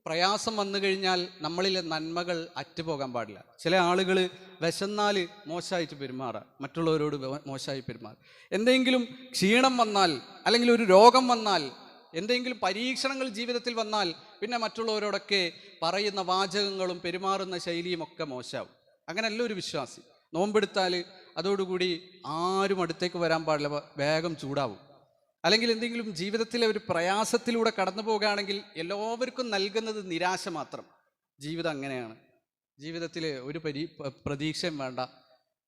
പ്രയാസം വന്നു കഴിഞ്ഞാൽ നമ്മളിലെ നന്മകൾ അറ്റുപോകാൻ പാടില്ല. ചില ആളുകൾ വിശന്നാൽ മോശമായിട്ട് പെരുമാറുക, മറ്റുള്ളവരോട് മോശമായി പെരുമാറുക. എന്തെങ്കിലും ക്ഷീണം വന്നാൽ, അല്ലെങ്കിൽ ഒരു രോഗം വന്നാൽ, എന്തെങ്കിലും പരീക്ഷണങ്ങൾ ജീവിതത്തിൽ വന്നാൽ പിന്നെ മറ്റുള്ളവരോടൊക്കെ പറയുന്ന വാചകങ്ങളും പെരുമാറുന്ന ശൈലിയും ഒക്കെ മോശമാവും. അങ്ങനെയല്ല ഒരു വിശ്വാസി. നോമ്പെടുത്താൽ അതോടുകൂടി ആരും അടുത്തേക്ക് വരാൻ പാടില്ല, വേഗം ചൂടാവും. അല്ലെങ്കിൽ എന്തെങ്കിലും ജീവിതത്തിലെ ഒരു പ്രയാസത്തിലൂടെ കടന്നു പോകുകയാണെങ്കിൽ എല്ലാവർക്കും നൽകുന്നത് നിരാശ മാത്രം. ജീവിതം അങ്ങനെയാണ്. ജീവിതത്തിൽ ഒരു പ്രതീക്ഷയും വേണ്ട,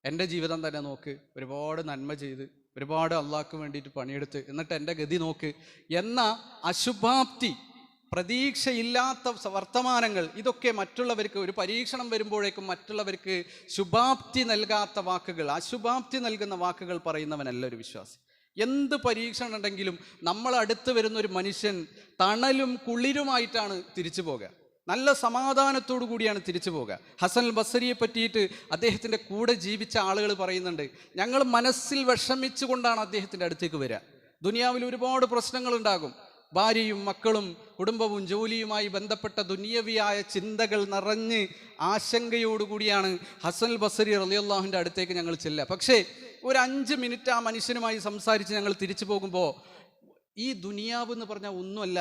എൻ്റെ ജീവിതം തന്നെ നോക്ക്, ഒരുപാട് നന്മ ചെയ്ത്, ഒരുപാട് അള്ളാഹ്ക്ക് വേണ്ടിയിട്ട് പണിയെടുത്ത്, എന്നിട്ട് എൻ്റെ ഗതി നോക്ക് എന്ന അശുഭാപ്തി, പ്രതീക്ഷയില്ലാത്ത വർത്തമാനങ്ങൾ, ഇതൊക്കെ മറ്റുള്ളവർക്ക് ഒരു പരീക്ഷണം വരുമ്പോഴേക്കും മറ്റുള്ളവർക്ക് ശുഭാപ്തി നൽകാത്ത വാക്കുകൾ, അശുഭാപ്തി നൽകുന്ന വാക്കുകൾ പറയുന്നവനല്ല ഒരു വിശ്വാസി. എന്ത് പരീക്ഷണം ഉണ്ടെങ്കിലും നമ്മൾ അടുത്ത് വരുന്ന ഒരു മനുഷ്യൻ തണലും കുളിരുമായിട്ടാണ് തിരിച്ചു പോകുക, നല്ല സമാധാനത്തോടു കൂടിയാണ് തിരിച്ചു പോകുക. ഹസൻ അൽ ബസരിയെ പറ്റിയിട്ട് അദ്ദേഹത്തിൻ്റെ കൂടെ ജീവിച്ച ആളുകൾ പറയുന്നുണ്ട്, ഞങ്ങൾ മനസ്സിൽ വിഷമിച്ചുകൊണ്ടാണ് അദ്ദേഹത്തിൻ്റെ അടുത്തേക്ക് വരിക. ദുനിയാവിൽ ഒരുപാട് പ്രശ്നങ്ങളുണ്ടാകും, ഭാര്യയും മക്കളും കുടുംബവും ജോലിയുമായി ബന്ധപ്പെട്ട ദുനിയവിയായ ചിന്തകൾ നിറഞ്ഞ് ആശങ്കയോടുകൂടിയാണ് ഹസൻ അൽ ബസരി റളിയല്ലാഹുവിൻ്റെ അടുത്തേക്ക് ഞങ്ങൾ ചെല്ലുക. പക്ഷേ ഒരു 5 മിനിറ്റ് ആ മനുഷ്യനുമായി സംസാരിച്ച് ഞങ്ങൾ തിരിച്ചു പോകുമ്പോൾ ഈ ദുനിയാവ് എന്ന് പറഞ്ഞാൽ ഒന്നുമല്ല,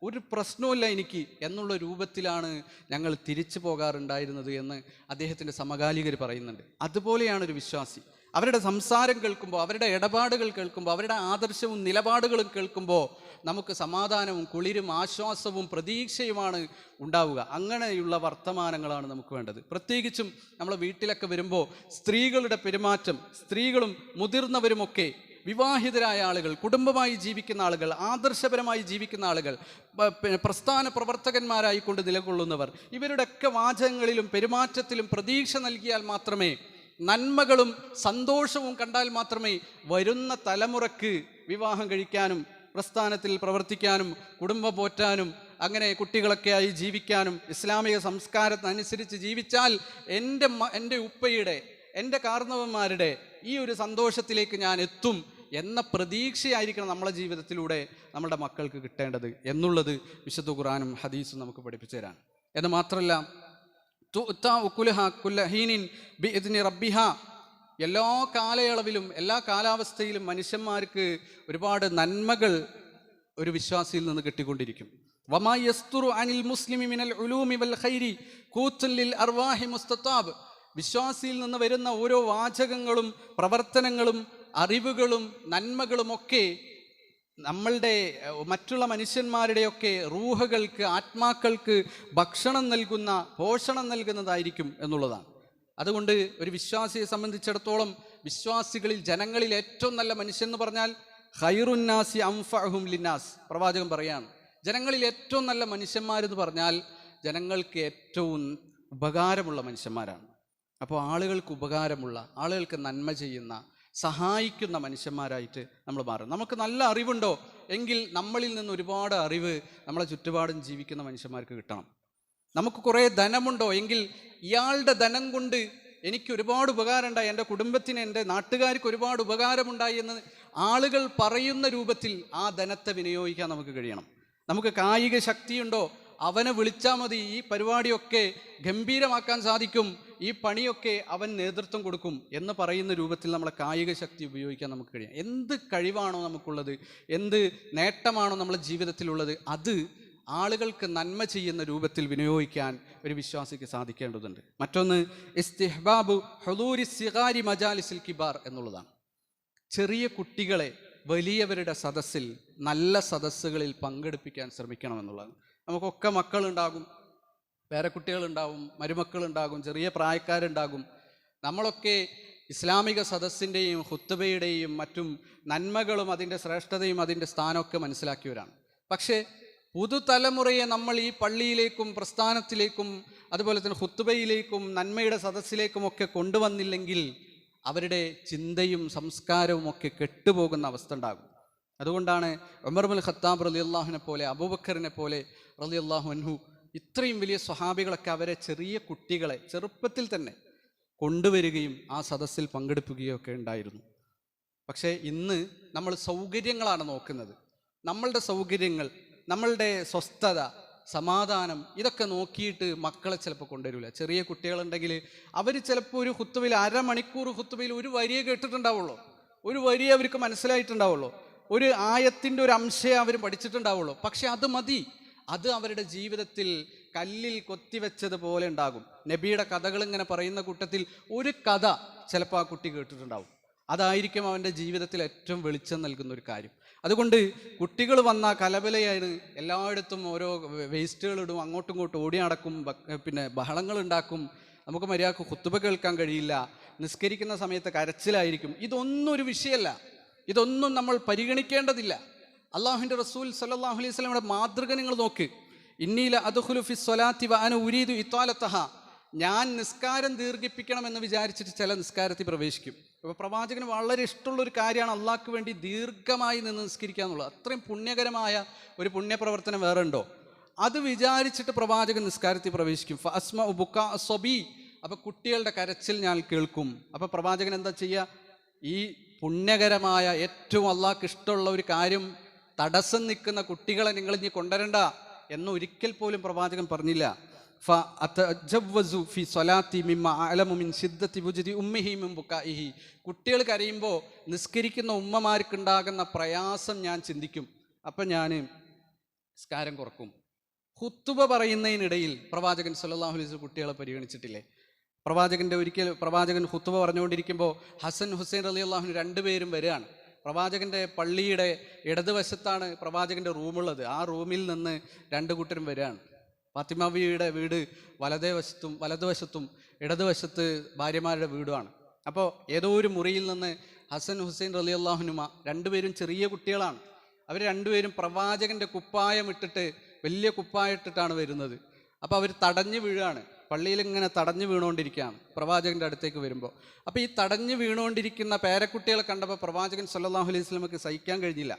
ഒരു പ്രശ്നവുമില്ല എനിക്ക് എന്നുള്ള രൂപത്തിലാണ് ഞങ്ങൾ തിരിച്ചു പോകാറുണ്ടായിരുന്നത് എന്ന് അദ്ദേഹത്തിൻ്റെ സമകാലികർ പറയുന്നുണ്ട്. അതുപോലെയാണ് ഒരു വിശ്വാസി. അവരുടെ സംസാരം കേൾക്കുമ്പോൾ, അവരുടെ ഇടപാടുകൾ കേൾക്കുമ്പോൾ, അവരുടെ ആദർശവും നിലപാടുകളും കേൾക്കുമ്പോൾ നമുക്ക് സമാധാനവും കുളിരും ആശ്വാസവും പ്രതീക്ഷയുമാണ് ഉണ്ടാവുക. അങ്ങനെയുള്ള വർത്തമാനങ്ങളാണ് നമുക്ക് വേണ്ടത്. പ്രത്യേകിച്ചും നമ്മളെ വീട്ടിലൊക്കെ വരുമ്പോൾ സ്ത്രീകളുടെ പെരുമാറ്റം, സ്ത്രീകളും മുതിർന്നവരുമൊക്കെ, വിവാഹിതരായ ആളുകൾ, കുടുംബമായി ജീവിക്കുന്ന ആളുകൾ, ആദർശപരമായി ജീവിക്കുന്ന ആളുകൾ, പ്രസ്ഥാന പ്രവർത്തകന്മാരായിക്കൊണ്ട് നിലകൊള്ളുന്നവർ, ഇവരുടെയൊക്കെ വാചകങ്ങളിലും പെരുമാറ്റത്തിലും പ്രതീക്ഷ നൽകിയാൽ മാത്രമേ, നന്മകളും സന്തോഷവും കണ്ടാൽ മാത്രമേ വരുന്ന തലമുറക്ക് വിവാഹം കഴിക്കാനും പ്രസ്ഥാനത്തിൽ പ്രവർത്തിക്കാനും കുടുംബം പോറ്റാനും അങ്ങനെ കുട്ടികളൊക്കെ ആയി ജീവിക്കാനും ഇസ്ലാമിക സംസ്കാരത്തിനനുസരിച്ച് ജീവിച്ചാൽ എൻ്റെ ഉപ്പയുടെ, എൻ്റെ കാർന്നവന്മാരുടെ ഈ ഒരു സന്തോഷത്തിലേക്ക് ഞാൻ എത്തും എന്ന പ്രതീക്ഷയായിരിക്കണം നമ്മളെ ജീവിതത്തിലൂടെ നമ്മുടെ മക്കൾക്ക് കിട്ടേണ്ടത് എന്നുള്ളത് വിശുദ്ധ ഖുർആനും ഹദീസും നമുക്ക് പഠിപ്പിച്ചു തരാൻ. എന്ന് മാത്രമല്ല, എല്ലാ കാലയളവിലും എല്ലാ കാലാവസ്ഥയിലും മനുഷ്യന്മാർക്ക് ഒരുപാട് നന്മകൾ ഒരു വിശ്വാസിയിൽ നിന്ന് കിട്ടിക്കൊണ്ടിരിക്കും. വമാ യസ്തുറു അനിൽ മുസ്ലിമി മിനൽ ഉലൂമി വൽ ഖൈരി ഖൂത്തുൻ ലിൽ അർവാഹി മുസ്തതാബ്. വിശ്വാസിയിൽ നിന്ന് വരുന്ന ഓരോ വാചകങ്ങളും പ്രവർത്തനങ്ങളും അറിവുകളും നന്മകളുമൊക്കെ നമ്മളുടെ മറ്റുള്ള മനുഷ്യന്മാരുടെയൊക്കെ റൂഹകൾക്ക്, ആത്മാക്കൾക്ക് ഭക്ഷണം നൽകുന്ന, പോഷണം നൽകുന്നതായിരിക്കും എന്നുള്ളതാണ്. അതുകൊണ്ട് ഒരു വിശ്വാസിയെ സംബന്ധിച്ചിടത്തോളം വിശ്വാസികളിൽ, ജനങ്ങളിൽ ഏറ്റവും നല്ല മനുഷ്യൻ എന്ന് പറഞ്ഞാൽ ഖൈറുന്നാസി അൻഫഅഹും ലിന്നാസ്. പ്രവാചകൻ പറയാണ്, ജനങ്ങളിൽ ഏറ്റവും നല്ല മനുഷ്യന്മാരെന്ന് പറഞ്ഞാൽ ജനങ്ങൾക്ക് ഏറ്റവും ഉപകാരമുള്ള മനുഷ്യന്മാരാണ്. അപ്പോൾ ആളുകൾക്ക് ഉപകാരമുള്ള, ആളുകൾക്ക് നന്മ ചെയ്യുന്ന, സഹായിക്കുന്ന മനുഷ്യന്മാരായിട്ട് നമ്മൾ മാറും. നമുക്ക് നല്ല അറിവുണ്ടോ എങ്കിൽ നമ്മളിൽ നിന്ന് ഒരുപാട് അറിവ് നമ്മളെ ചുറ്റുപാടും ജീവിക്കുന്ന മനുഷ്യന്മാർക്ക് കിട്ടണം. നമുക്ക് കുറേ ധനമുണ്ടോ എങ്കിൽ ഇയാളുടെ ധനം കൊണ്ട് എനിക്ക് ഒരുപാട് ഉപകാരമുണ്ടായി, എൻ്റെ കുടുംബത്തിന്, എൻ്റെ നാട്ടുകാർക്ക് ഒരുപാട് ഉപകാരമുണ്ടായി എന്ന് ആളുകൾ പറയുന്ന രൂപത്തിൽ ആ ധനത്തെ വിനിയോഗിക്കാൻ നമുക്ക് കഴിയണം. നമുക്ക് കായിക ശക്തിയുണ്ടോ, അവനെ വിളിച്ചാൽ മതി, ഈ പരിപാടിയൊക്കെ ഗംഭീരമാക്കാൻ സാധിക്കും, ഈ പണിയൊക്കെ അവൻ നേതൃത്വം കൊടുക്കും എന്ന് പറയുന്ന രൂപത്തിൽ നമ്മളെ കായിക ശക്തി ഉപയോഗിക്കാൻ നമുക്ക് കഴിയും. എന്ത് കഴിവാണോ നമുക്കുള്ളത്, എന്ത് നേട്ടമാണോ നമ്മളെ ജീവിതത്തിലുള്ളത്, അത് ആളുകൾക്ക് നന്മ ചെയ്യുന്ന രൂപത്തിൽ വിനിയോഗിക്കാൻ ഒരു വിശ്വാസിക്ക് സാധിക്കേണ്ടതുണ്ട്. മറ്റൊന്ന് ഇസ്തിഹ്ബാബു ഹുദൂരി സിഗാരി മജാലിസിൽ കിബാർ എന്നുള്ളതാണ്. ചെറിയ കുട്ടികളെ വലിയവരുടെ സദസ്സിൽ, നല്ല സദസ്സുകളിൽ പങ്കെടുപ്പിക്കാൻ ശ്രമിക്കണമെന്നുള്ളത്. നമുക്കൊക്കെ മക്കളുണ്ടാകും, പേരക്കുട്ടികളുണ്ടാവും, മരുമക്കളുണ്ടാകും, ചെറിയ പ്രായക്കാരുണ്ടാകും. നമ്മളൊക്കെ ഇസ്ലാമിക സദസ്സിൻ്റെയും ഖുത്ബയുടെയും മറ്റും നന്മകളും അതിൻ്റെ ശ്രേഷ്ഠതയും അതിൻ്റെ സ്ഥാനമൊക്കെ മനസ്സിലാക്കിയവരാണ്. പക്ഷേ പുതുതലമുറയെ നമ്മൾ ഈ പള്ളിയിലേക്കും പ്രസ്ഥാനത്തിലേക്കും അതുപോലെ തന്നെ ഖുത്ബയിലേക്കും നന്മയുടെ സദസ്സിലേക്കും ഒക്കെ കൊണ്ടുവന്നില്ലെങ്കിൽ അവരുടെ ചിന്തയും സംസ്കാരവും ഒക്കെ കെട്ടുപോകുന്ന അവസ്ഥ ഉണ്ടാകും. അതുകൊണ്ടാണ് ഉമർ ഇബ്നുൽ ഖത്താബ് റളിയല്ലാഹുവിനെ പോലെ, അബൂബക്കറിനെ പോലെ റളിയല്ലാഹു അൻഹു, ഇത്രയും വലിയ സ്വഹാബികളൊക്കെ അവരെ ചെറിയ കുട്ടികളെ ചെറുപ്പത്തിൽ തന്നെ കൊണ്ടുവരികയും ആ സദസ്സിൽ പങ്കെടുപ്പിക്കുകയും ഒക്കെ ഉണ്ടായിരുന്നു. പക്ഷേ ഇന്ന് നമ്മൾ സൗകര്യങ്ങളാണ് നോക്കുന്നത്. നമ്മളുടെ സൗകര്യങ്ങൾ, നമ്മളുടെ സ്വസ്ഥത, സമാധാനം, ഇതൊക്കെ നോക്കിയിട്ട് മക്കളെ ചിലപ്പോൾ കൊണ്ടുവരില്ല. ചെറിയ കുട്ടികളുണ്ടെങ്കിൽ അവർ ചിലപ്പോൾ ഒരു ഖുത്ബയിൽ അരമണിക്കൂർ ഖുത്ബയിൽ ഒരു വരിയെ കേട്ടിട്ടുണ്ടാവുള്ളൂ, ഒരു വരിയെ അവർക്ക് മനസ്സിലായിട്ടുണ്ടാവുള്ളൂ, ഒരു ആയത്തിൻ്റെ ഒരു അംശയെ അവർ പഠിച്ചിട്ടുണ്ടാവുള്ളൂ. പക്ഷെ അത് മതി, അത് അവരുടെ ജീവിതത്തിൽ കല്ലിൽ കൊത്തിവെച്ചതുപോലെ ഉണ്ടാകും. നബിയുടെ കഥകൾ ഇങ്ങനെ പറയുന്ന കൂട്ടത്തിൽ ഒരു കഥ ചിലപ്പോൾ ആ കുട്ടി കേട്ടിട്ടുണ്ടാവും. അതായിരിക്കും അവൻ്റെ ജീവിതത്തിൽ ഏറ്റവും വെളിച്ചം നൽകുന്ന ഒരു കാര്യം. അതുകൊണ്ട് കുട്ടികൾ വന്ന കലബലയാണ്, എല്ലായിടത്തും ഓരോ വേസ്റ്റുകൾ ഇടും, അങ്ങോട്ടും ഇങ്ങോട്ടും ഓടി നടക്കും, പിന്നെ ബഹളങ്ങൾ ഉണ്ടാക്കും, നമുക്ക് മര്യാദക്ക് ഖുത്ബ കേൾക്കാൻ കഴിയില്ല, നിസ്കരിക്കുന്ന സമയത്ത് കരച്ചിലായിരിക്കും. ഇതൊന്നും ഒരു വിഷയമല്ല, ഇതൊന്നും നമ്മൾ പരിഗണിക്കേണ്ടതില്ല. അള്ളാഹുവിൻ്റെ റസൂൽ സല്ലല്ലാഹു അലൈഹി വസല്ലമയുടെ മാതൃക നിങ്ങൾ നോക്ക്. ഇന്നീല അദ്ഖുലു ഫി സ്വലാത്തി വഅന ഉരീദു ഇത്വാലതഹ, ഞാൻ നിസ്കാരം ദീർഘിപ്പിക്കണമെന്ന് വിചാരിച്ചിട്ട് ചില നിസ്കാരത്തിൽ പ്രവേശിക്കും. അപ്പോൾ പ്രവാചകന് വളരെ ഇഷ്ടമുള്ളൊരു കാര്യമാണ് അള്ളാഹ്ക്ക് വേണ്ടി ദീർഘമായി നിന്ന് നിസ്കരിക്കുക എന്നുള്ളത്. അത്രയും പുണ്യകരമായ ഒരു പുണ്യപ്രവർത്തനം വേറെ ഉണ്ടോ? അത് വിചാരിച്ചിട്ട് പ്രവാചകൻ നിസ്കാരത്തിൽ പ്രവേശിക്കും. ഫഅസ്മഉ ബുകാ അസ്സബി, അപ്പോൾ കുട്ടികളുടെ കരച്ചിൽ ഞാൻ കേൾക്കും. അപ്പോൾ പ്രവാചകൻ എന്താ ചെയ്യുക? ഈ പുണ്യകരമായ ഏറ്റവും അള്ളാഹ്ക്ക് ഇഷ്ടമുള്ള ഒരു കാര്യം തടസ്സം നിൽക്കുന്ന കുട്ടികളെ നിങ്ങൾ ഇനി കൊണ്ടുവരണ്ട എന്ന് ഒരിക്കൽ പോലും പ്രവാചകൻ പറഞ്ഞില്ല. കുട്ടികൾ കരയുമ്പോൾ നിസ്കരിക്കുന്ന ഉമ്മമാർക്കുണ്ടാകുന്ന പ്രയാസം ഞാൻ ചിന്തിക്കും. അപ്പം ഞാൻ നിസ്കാരം കുറക്കും. ഖുത്ബ പറയുന്നതിനിടയിൽ പ്രവാചകൻ സല്ലല്ലാഹു അലൈഹി വസല്ലം കുട്ടികളെ പരിഗണിച്ചിട്ടില്ലേ? പ്രവാചകൻ ഖുത്ബ പറഞ്ഞുകൊണ്ടിരിക്കുമ്പോൾ ഹസൻ ഹുസൈൻ റളിയല്ലാഹു അൻഹു രണ്ടുപേരും വരികയാണ്. പ്രവാചകൻ്റെ പള്ളിയുടെ ഇടതുവശത്താണ് പ്രവാചകൻ്റെ റൂമുള്ളത്. ആ റൂമിൽ നിന്ന് രണ്ട് കൂട്ടരും വരികയാണ്. ഫാത്തിമ ബീവിയുടെ വീട് വലതുവശത്തും ഇടതുവശത്ത് ഭാര്യമാരുടെ വീടുമാണ്. അപ്പോൾ ഏതോ ഒരു മുറിയിൽ നിന്ന് ഹസൻ ഹുസൈൻ റളിയല്ലാഹു അൻഹുമ രണ്ടുപേരും ചെറിയ കുട്ടികളാണ്. അവർ രണ്ടുപേരും പ്രവാചകൻ്റെ കുപ്പായം ഇട്ടിട്ട്, വലിയ കുപ്പായം ഇട്ടിട്ടാണ് വരുന്നത്. അപ്പോൾ അവർ തടഞ്ഞു വീഴുകയാണ്. പള്ളിയിൽ ഇങ്ങനെ തടഞ്ഞു വീണുകൊണ്ടിരിക്കുകയാണ് പ്രവാചകൻ്റെ അടുത്തേക്ക് വരുമ്പോൾ. അപ്പോൾ ഈ തടഞ്ഞു വീണുകൊണ്ടിരിക്കുന്ന പേരക്കുട്ടികളെ കണ്ടപ്പോൾ പ്രവാചകൻ സല്ലല്ലാഹു അലൈഹി വസല്ലമക്ക് സഹിക്കാൻ കഴിഞ്ഞില്ല.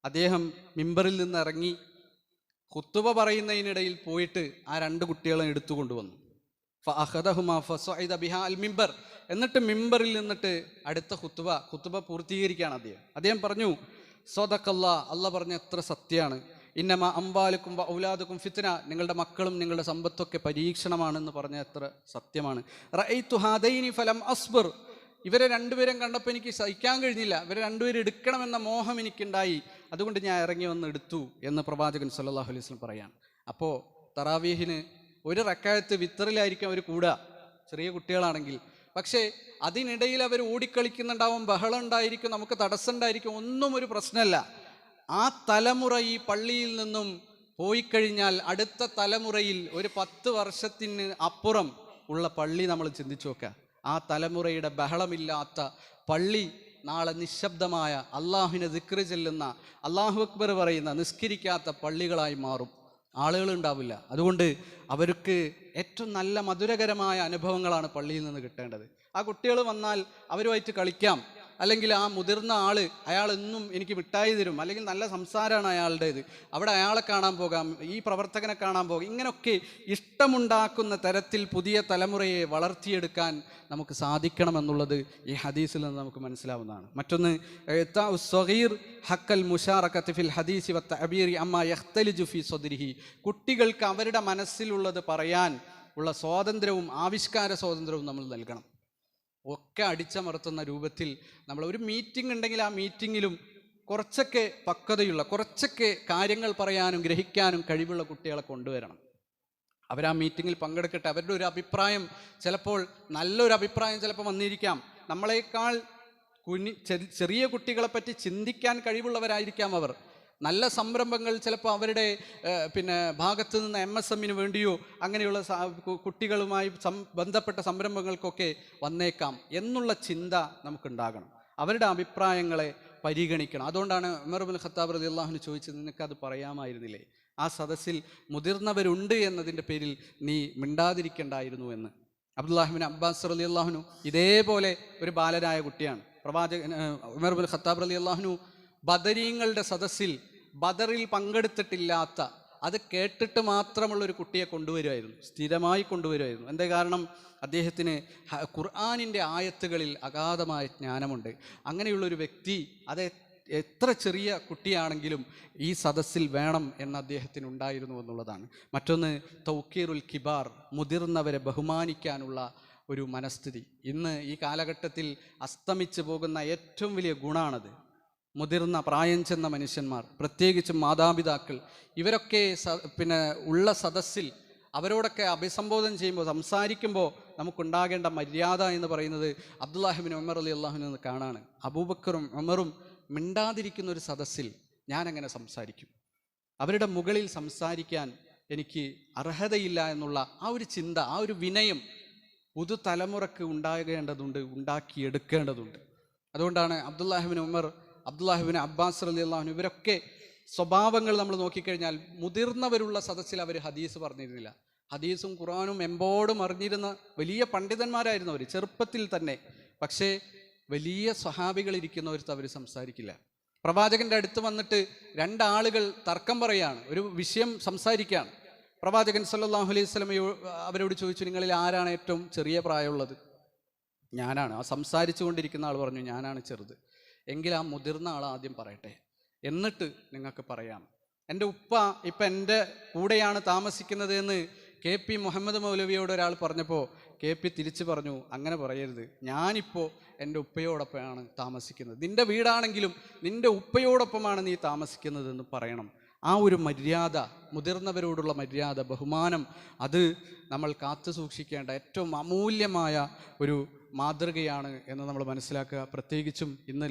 അദ്ദേഹം മിമ്പറിൽ നിന്ന് ഇറങ്ങി ഖുത്ബ പറയുന്നതിനിടയിൽ പോയിട്ട് ആ രണ്ട് കുട്ടികളെ എടുത്തു കൊണ്ടുവന്നു. ഫഅഖദഹുമാ ഫസഇദ ബിഹാ അൽ മിമ്പർ, എന്നിട്ട് മിമ്പറിൽ നിന്നിട്ട് അടുത്ത ഖുത്ബ പൂർത്തീകരിക്കുകയാണ് അദ്ദേഹം പറഞ്ഞു, സ്വദഖല്ലാഹ്, അല്ലാഹ് പറഞ്ഞ എത്ര സത്യമാണ്, ഇന്നമാ അംവാലുക്കും ഔലാദുക്കും ഫിത്ന, നിങ്ങളുടെ മക്കളും നിങ്ങളുടെ സമ്പത്തൊക്കെ പരീക്ഷണമാണെന്ന് പറഞ്ഞ എത്ര സത്യമാണ്. റഅയ്തു ഹാദൈനി ഫലം അസ്ബർ, ഇവരെ രണ്ടുപേരും കണ്ടപ്പോൾ എനിക്ക് സഹിക്കാൻ കഴിഞ്ഞില്ല, ഇവരെ രണ്ടുപേരും എടുക്കണമെന്ന മോഹം എനിക്കുണ്ടായി, അതുകൊണ്ട് ഞാൻ ഇറങ്ങി വന്ന് എടുത്തു എന്ന് പ്രവാചകൻ സല്ലല്ലാഹു അലൈഹി വസല്ലം പറയാൻ. അപ്പോൾ തറാവീഹിന് ഒരു റക്അത്ത് വിത്തറിലായിരിക്കും അവർ കൂടുക, ചെറിയ കുട്ടികളാണെങ്കിൽ. പക്ഷേ അതിനിടയിൽ അവർ ഓടിക്കളിക്കുന്നുണ്ടാവും, ബഹളം ഉണ്ടായിരിക്കും, നമുക്ക് തടസ്സം ഉണ്ടായിരിക്കും, ഒന്നും ഒരു പ്രശ്നമല്ല. ആ തലമുറ ഈ പള്ളിയിൽ നിന്നും പോയിക്കഴിഞ്ഞാൽ അടുത്ത തലമുറയിൽ ഒരു 10 വർഷത്തിന് അപ്പുറം ഉള്ള പള്ളി നമ്മൾ ചിന്തിച്ചു നോക്കുക. ആ തലമുറയുടെ ബഹളമില്ലാത്ത പള്ളി നാളെ നിശബ്ദമായ, അള്ളാഹുവിനെ ദിക്റ് ചെല്ലുന്ന, അല്ലാഹു അക്ബർ പറയുന്ന, നിസ്കരിക്കാത്ത പള്ളികളായി മാറും. ആളുകളുണ്ടാവില്ല. അതുകൊണ്ട് അവർക്ക് ഏറ്റവും നല്ല മധുരകരമായ അനുഭവങ്ങളാണ് പള്ളിയിൽ നിന്ന് കിട്ടേണ്ടത്. ആ കുട്ടികൾ വന്നാൽ അവരുമായിട്ട് കളിക്കാം, അല്ലെങ്കിൽ ആ മുതിർന്ന ആള് അയാളെന്നും എനിക്ക് മിഠായി തരും, അല്ലെങ്കിൽ നല്ല സംസാരമാണ് അയാളുടേത്, അവിടെ അയാളെ കാണാൻ പോകാം, ഈ പ്രവർത്തകനെ കാണാൻ പോകാം. ഇങ്ങനെയൊക്കെ ഇഷ്ടമുണ്ടാക്കുന്ന തരത്തിൽ പുതിയ തലമുറയെ വളർത്തിയെടുക്കാൻ നമുക്ക് സാധിക്കണമെന്നുള്ളത് ഈ ഹദീസിൽ നിന്ന് നമുക്ക് മനസ്സിലാവുന്നതാണ്. മറ്റൊന്ന്, ഹക്കൽ മുഷാറകത്ത് ഫിൽ ഹദീസി വത്തഅബീരി അമ്മാ യഖ്തലിജു ഫീ സദ്രിഹി. കുട്ടികൾക്ക് അവരുടെ മനസ്സിലുള്ളത് പറയാൻ ഉള്ള സ്വാതന്ത്ര്യവും ആവിഷ്കാര സ്വാതന്ത്ര്യവും നമ്മൾ നൽകണം. ഒക്കെ അടിച്ചമർത്തുന്ന രൂപത്തിൽ നമ്മൾ ഒരു മീറ്റിംഗ് ഉണ്ടെങ്കിൽ ആ മീറ്റിങ്ങിലും കുറച്ചൊക്കെ പക്വതയുള്ള, കുറച്ചൊക്കെ കാര്യങ്ങൾ പറയാനും ഗ്രഹിക്കാനും കഴിവുള്ള കുട്ടികളെ കൊണ്ടുവരണം. അവരാ മീറ്റിങ്ങിൽ പങ്കെടുക്കട്ടെ. അവരുടെ ഒരു അഭിപ്രായം, ചിലപ്പോൾ നല്ലൊരു അഭിപ്രായം ചിലപ്പോൾ വന്നിരിക്കാം. നമ്മളെക്കാൾ ചെറിയ കുട്ടികളെപ്പറ്റി ചിന്തിക്കാൻ കഴിവുള്ളവരായിരിക്കാം അവർ. നല്ല സംരംഭങ്ങൾ ചിലപ്പോൾ അവരുടെ ഭാഗത്തു നിന്ന് MSMന് വേണ്ടിയോ അങ്ങനെയുള്ള കുട്ടികളുമായി ബന്ധപ്പെട്ട സംരംഭങ്ങൾക്കൊക്കെ വന്നേക്കാം എന്നുള്ള ചിന്ത നമുക്കുണ്ടാകണം. അവരുടെ അഭിപ്രായങ്ങളെ പരിഗണിക്കണം. അതുകൊണ്ടാണ് ഉമർ ഇബ്നുൽ ഖത്താബ് റളിയല്ലാഹു അൻഹു ചോദിച്ചത്, നിനക്കത് പറയാമായിരുന്നില്ലേ? ആ സദസ്സിൽ മുതിർന്നവരുണ്ട് എന്നതിൻ്റെ പേരിൽ നീ മിണ്ടാതിരിക്കണ്ടായിരുന്നു എന്ന്. അബ്ദുല്ലാഹി ഇബ്നു അബ്ബാസ് റളിയല്ലാഹു അൻഹു ഇതേപോലെ ഒരു ബാലനായ കുട്ടിയാണ്. പ്രവാചകൻ ഉമർ ഇബ്നുൽ ഖത്താബ് റളിയല്ലാഹു അൻഹു ബദരീങ്ങളുടെ സദസ്സിൽ ബദറിൽ പങ്കെടുത്തിട്ടില്ലാത്ത, അത് കേട്ടിട്ട് മാത്രമുള്ളൊരു കുട്ടിയെ കൊണ്ടുവരുമായിരുന്നു, സ്ഥിരമായി കൊണ്ടുവരുമായിരുന്നു. എന്താ കാരണം? അദ്ദേഹത്തിന് ഖുർആനിൻ്റെ ആയത്തുകളിൽ അഗാധമായ ജ്ഞാനമുണ്ട്. അങ്ങനെയുള്ളൊരു വ്യക്തി അത് എത്ര ചെറിയ കുട്ടിയാണെങ്കിലും ഈ സദസ്സിൽ വേണം എന്ന് അദ്ദേഹത്തിന് ഉണ്ടായിരുന്നു എന്നുള്ളതാണ്. മറ്റൊന്ന്, തൗക്കീറുൽ കിബാർ, മുതിർന്നവരെ ബഹുമാനിക്കാനുള്ള ഒരു മനസ്ഥിതി. ഇന്ന് ഈ കാലഘട്ടത്തിൽ അസ്തമിച്ചു പോകുന്ന ഏറ്റവും വലിയ ഗുണമാണത്. മുതിർന്ന പ്രായം ചെന്ന മനുഷ്യന്മാർ, പ്രത്യേകിച്ചും മാതാപിതാക്കൾ, ഇവരൊക്കെ ഉള്ള സദസ്സിൽ അവരോടൊക്കെ അഭിസംബോധന ചെയ്യുമ്പോൾ, സംസാരിക്കുമ്പോൾ നമുക്കുണ്ടാകേണ്ട മര്യാദ എന്ന് പറയുന്നത് അബ്ദുല്ലാഹി ഇബ്നു ഉമർ റളിയല്ലാഹു അൻഹു നിന്ന് കാണാണ്. അബൂബക്കറും ഉമറും മിണ്ടാതിരിക്കുന്ന ഒരു സദസ്സിൽ ഞാൻ എങ്ങനെ സംസാരിക്കും? അവരുടെ മുകളിൽ സംസാരിക്കാൻ എനിക്ക് അർഹതയില്ല എന്നുള്ള ആ ഒരു ചിന്ത, ആ ഒരു വിനയം പുതുതലമുറക്ക് ഉണ്ടാകേണ്ടതുണ്ട്, ഉണ്ടാക്കിയെടുക്കേണ്ടതുണ്ട്. അതുകൊണ്ടാണ് അബ്ദുല്ലാഹി ഇബ്നു ഉമർ, അബ്ദുല്ലാഹി ഇബ്നു അബ്ബാസ് റളിയല്ലാഹു അൻഹു, ഇവരൊക്കെ സ്വഭാവങ്ങൾ നമ്മൾ നോക്കിക്കഴിഞ്ഞാൽ മുതിർന്നവരുള്ള സദസ്സിൽ അവർ ഹദീസ് പറഞ്ഞിരുന്നില്ല. ഹദീസും ഖുർആനും എമ്പോടും അറിഞ്ഞിരുന്ന വലിയ പണ്ഡിതന്മാരായിരുന്നു അവർ ചെറുപ്പത്തിൽ തന്നെ. പക്ഷേ വലിയ സ്വഹാബികൾ ഇരിക്കുന്നവർക്ക് അവർ സംസാരിക്കില്ല. പ്രവാചകന്റെ അടുത്ത് വന്നിട്ട് രണ്ടാളുകൾ തർക്കം പറയാണ്, ഒരു വിഷയം സംസാരിക്കുകയാണ്. പ്രവാചകൻ സല്ലല്ലാഹു അലൈഹി വസല്ലം അവരോട് ചോദിച്ചു, നിങ്ങളിൽ ആരാണ് ഏറ്റവും ചെറിയ പ്രായമുള്ളത്? ഞാനാണ്. ആ സംസാരിച്ചു കൊണ്ടിരിക്കുന്ന ആൾ പറഞ്ഞു, ഞാനാണ് ചെറുത്. എങ്കിൽ ആ മുതിർന്ന ആൾ ആദ്യം പറയട്ടെ, എന്നിട്ട് നിങ്ങൾക്ക് പറയാം. എൻ്റെ ഉപ്പ ഇപ്പം എൻ്റെ കൂടെയാണ് താമസിക്കുന്നത് എന്ന് KP മുഹമ്മദ് മൗലവിയോട് ഒരാൾ പറഞ്ഞപ്പോൾ KP തിരിച്ചു പറഞ്ഞു, അങ്ങനെ പറയരുത്, ഞാനിപ്പോൾ എൻ്റെ ഉപ്പയോടൊപ്പമാണ് താമസിക്കുന്നത്. നിൻ്റെ വീടാണെങ്കിലും നിൻ്റെ ഉപ്പയോടൊപ്പമാണ് നീ താമസിക്കുന്നതെന്ന് പറയണം. ആ ഒരു മര്യാദ, മുതിർന്നവരോടുള്ള മര്യാദ, ബഹുമാനം, അത് നമ്മൾ കാത്തു സൂക്ഷിക്കേണ്ട ഏറ്റവും അമൂല്യമായ ഒരു മാതൃകയാണ് എന്ന് നമ്മൾ മനസ്സിലാക്കുക. പ്രത്യേകിച്ചും ഇന്ന്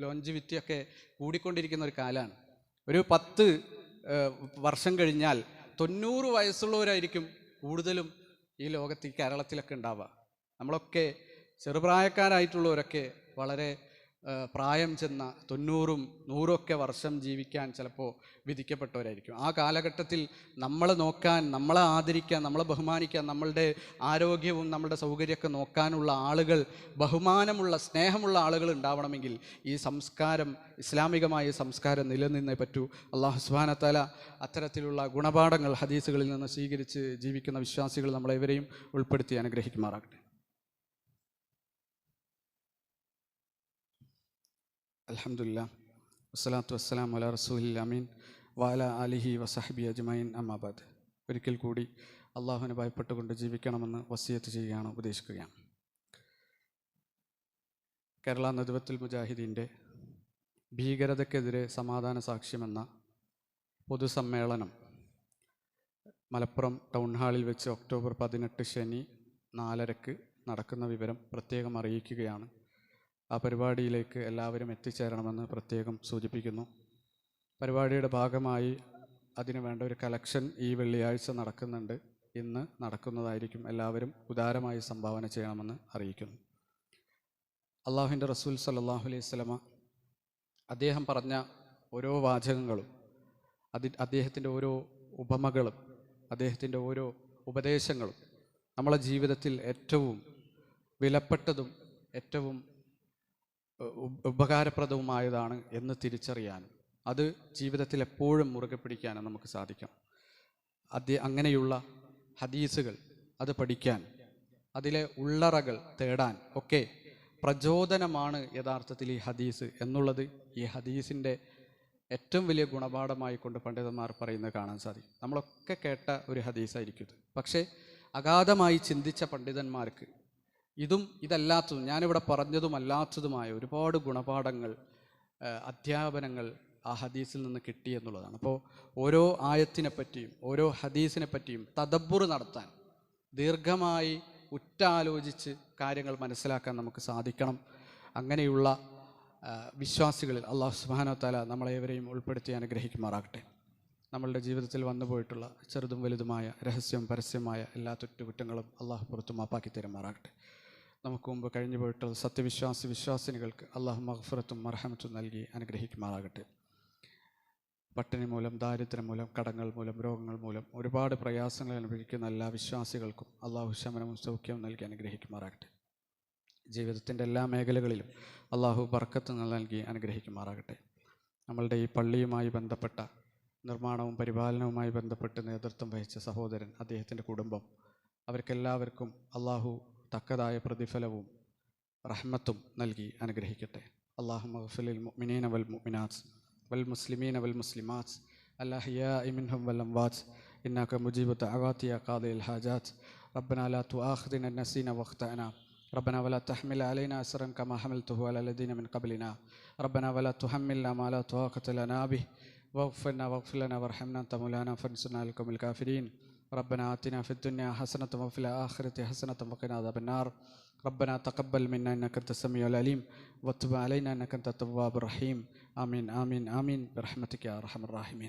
ലോഞ്ചിവിറ്റിയൊക്കെ കൂടിക്കൊണ്ടിരിക്കുന്ന ഒരു കാലമാണ്. ഒരു 10 വർഷം കഴിഞ്ഞാൽ 90 വയസ്സുള്ളവരായിരിക്കും കൂടുതലും ഈ ലോകത്ത്, ഈ കേരളത്തിലൊക്കെ ഉണ്ടാവുക. നമ്മളൊക്കെ ചെറുപ്രായക്കാരായിട്ടുള്ളവരൊക്കെ വളരെ പ്രായം ചെന്ന 90ഉം 100ഒക്കെ വർഷം ജീവിക്കാൻ ചിലപ്പോൾ വിധിക്കപ്പെട്ടവരായിരിക്കും. ആ കാലഘട്ടത്തിൽ നമ്മളെ നോക്കാൻ, നമ്മളെ ആദരിക്കാൻ, നമ്മളെ ബഹുമാനിക്കാൻ, നമ്മളുടെ ആരോഗ്യവും നമ്മളുടെ സൗകര്യമൊക്കെ നോക്കാനുള്ള ആളുകൾ, ബഹുമാനമുള്ള സ്നേഹമുള്ള ആളുകൾ ഉണ്ടാവണമെങ്കിൽ ഈ സംസ്കാരം, ഇസ്ലാമികമായ സംസ്കാരം നിലനിന്നേ പറ്റൂ. അല്ലാഹു സുബ്ഹാനഹു വ തആല അത്തരത്തിലുള്ള ഗുണപാഠങ്ങൾ ഹദീസുകളിൽ നിന്ന് സ്വീകരിച്ച് ജീവിക്കുന്ന വിശ്വാസികൾ നമ്മളെവരെയും ഉൾപ്പെടുത്തി അനുഗ്രഹിക്കുമാറാകട്ടെ. അൽഹംദുലില്ലാഹ് വസ്സലാത്തു വസ്സലാമു അലാ റസൂലിൽ അമീൻ വഅലാ ആലിഹി വസഹ്ബി അജ്മഈൻ അമ്മാ ബഅദ്. ഒരിക്കൽ കൂടി അള്ളാഹുവിനെ ഭയപ്പെട്ടുകൊണ്ട് ജീവിക്കണമെന്ന് വസിയത്ത് ചെയ്യുകയാണ്, ഉപദേശിക്കുകയാണ്. കേരള നദ്വത്തുൽ മുജാഹിദീൻ്റെ ഭീകരതയ്ക്കെതിരെ സമാധാന സാക്ഷ്യമെന്ന പൊതുസമ്മേളനം മലപ്പുറം ടൗൺ ഹാളിൽ വെച്ച് ഒക്ടോബർ 18 ശനി 4:30 നടക്കുന്ന വിവരം പ്രത്യേകം അറിയിക്കുകയാണ്. ആ പരിപാടിയിലേക്ക് എല്ലാവരും എത്തിച്ചേരണമെന്ന് പ്രത്യേകം സൂചിപ്പിക്കുന്നു. പരിപാടിയുടെ ഭാഗമായി അതിനു വേണ്ട ഒരു കളക്ഷൻ ഈ വെള്ളിയാഴ്ച നടക്കുന്നുണ്ട്, ഇന്ന് നടക്കുന്നതായിരിക്കും. എല്ലാവരും ഉദാരമായി സംഭാവന ചെയ്യണമെന്ന് അറിയിക്കുന്നു. അള്ളാഹുവിൻ്റെ റസൂൽ സല്ലല്ലാഹു അലൈഹി വസല്ലമ അദ്ദേഹം പറഞ്ഞ ഓരോ വാചകങ്ങളും, അദ്ദേഹത്തിൻ്റെ ഓരോ ഉപമകളും, അദ്ദേഹത്തിൻ്റെ ഓരോ ഉപദേശങ്ങളും നമ്മളെ ജീവിതത്തിൽ ഏറ്റവും വിലപ്പെട്ടതും ഏറ്റവും ഉപകാരപ്രദവുമായതാണ് എന്ന് തിരിച്ചറിയാനും അത് ജീവിതത്തിൽ എപ്പോഴും മുറുകെ പിടിക്കാനും നമുക്ക് സാധിക്കും. അങ്ങനെയുള്ള ഹദീസുകൾ അത് പഠിക്കാൻ, അതിലെ ഉള്ളറകൾ തേടാൻ ഒക്കെ പ്രചോദനമാണ് യഥാർത്ഥത്തിൽ ഈ ഹദീസ് എന്നുള്ളത് ഈ ഹദീസിൻ്റെ ഏറ്റവും വലിയ ഗുണപാഠമായി കൊണ്ട് പണ്ഡിതന്മാർ പറയുന്നത് കാണാൻ സാധിക്കും. നമ്മളൊക്കെ കേട്ട ഒരു ഹദീസായിരിക്കും ഇത്. പക്ഷേ അഗാധമായി ചിന്തിച്ച പണ്ഡിതന്മാർക്ക് ഇതും ഇതല്ലാത്തതും ഞാനിവിടെ പറഞ്ഞതുമല്ലാത്തതുമായ ഒരുപാട് ഗുണപാഠങ്ങൾ, അധ്യാപനങ്ങൾ ആ ഹദീസിൽ നിന്ന് കിട്ടി എന്നുള്ളതാണ്. അപ്പോൾ ഓരോ ആയത്തിനെ പറ്റിയും ഓരോ ഹദീസിനെ പറ്റിയും തദബ്ബുർ നടത്താൻ, ദീർഘമായി ഉറ്റാലോചിച്ച് കാര്യങ്ങൾ മനസ്സിലാക്കാൻ നമുക്ക് സാധിക്കണം. അങ്ങനെയുള്ള വിശ്വാസികളിൽ അല്ലാഹു സുബ്ഹാനഹു വ തആല നമ്മളേവരെയും ഉൾപ്പെടുത്തി അനുഗ്രഹിക്കുമാറാകട്ടെ. നമ്മളുടെ ജീവിതത്തിൽ വന്നുപോയിട്ടുള്ള ചെറുതും വലുതുമായ രഹസ്യവും പരസ്യമായ എല്ലാ തെറ്റുകുറ്റങ്ങളും അള്ളാഹു പുറത്തു മാപ്പാക്കി തരുമാറാകട്ടെ. നമുക്ക് മുമ്പ് കഴിഞ്ഞു പോയിട്ടുള്ള വിശ്വാസിനികൾക്ക് അള്ളാഹു മഗ്ഫിറത്തും മർഹമത്തും നൽകി അനുഗ്രഹിക്കുമാറാകട്ടെ. പട്ടിണി മൂലം, ദാരിദ്ര്യം മൂലം, കടങ്ങൾ മൂലം, രോഗങ്ങൾ മൂലം ഒരുപാട് പ്രയാസങ്ങൾ അനുഭവിക്കുന്ന എല്ലാ വിശ്വാസികൾക്കും അള്ളാഹു ശമനവും സൗഖ്യവും നൽകി അനുഗ്രഹിക്കുമാറാകട്ടെ. ജീവിതത്തിൻ്റെ എല്ലാ മേഖലകളിലും അള്ളാഹു ബർക്കത്ത് നൽകി അനുഗ്രഹിക്കുമാറാകട്ടെ. നമ്മളുടെ ഈ പള്ളിയുമായി ബന്ധപ്പെട്ട നിർമ്മാണവും പരിപാലനവുമായി ബന്ധപ്പെട്ട് നേതൃത്വം വഹിച്ച സഹോദരൻ, അദ്ദേഹത്തിൻ്റെ കുടുംബം, അവർക്കെല്ലാവർക്കും അള്ളാഹു തക്കതായ പ്രതിഫലവും റഹ്മത്തും നൽകി അനുഗ്രഹിക്കട്ടെ. അല്ലാഹുമ്മ ഗ്ഫിറിൽ മുഅ്മിനീന വൽ മുഅ്മിനാത്ത് വൽ മുസ്ലിമീന വൽ മുസ്ലിമാത്ത് അൽ അഹ്യാഇ മിൻഹും വൽ അംവാത്ത് ഇന്നക മുജീബു ദഅവാതി യാ ഖാദിൽ ഹാജാത്ത് റബ്ബനാ ലാ തുആഖിദ്നാ ഇൻ നസീനാ വഖ്തഅനാ ربنا ولا تحمل علينا أسرا كما حملته على الذين من قبلنا ربنا ولا تحملنا ما لا طاقة لنا به واغفر لنا وارحمنا أنت مولانا فانصرنا على القوم الكافرين ربنا آتنا في الدنيا حسنة وفي الآخرة حسنة وقنا عذاب النار ربنا تقبل منا إنك أنت السميع العليم وتب علينا إنك أنت التواب الرحيم آمين آمين آمين برحمتك يا أرحم الراحمين.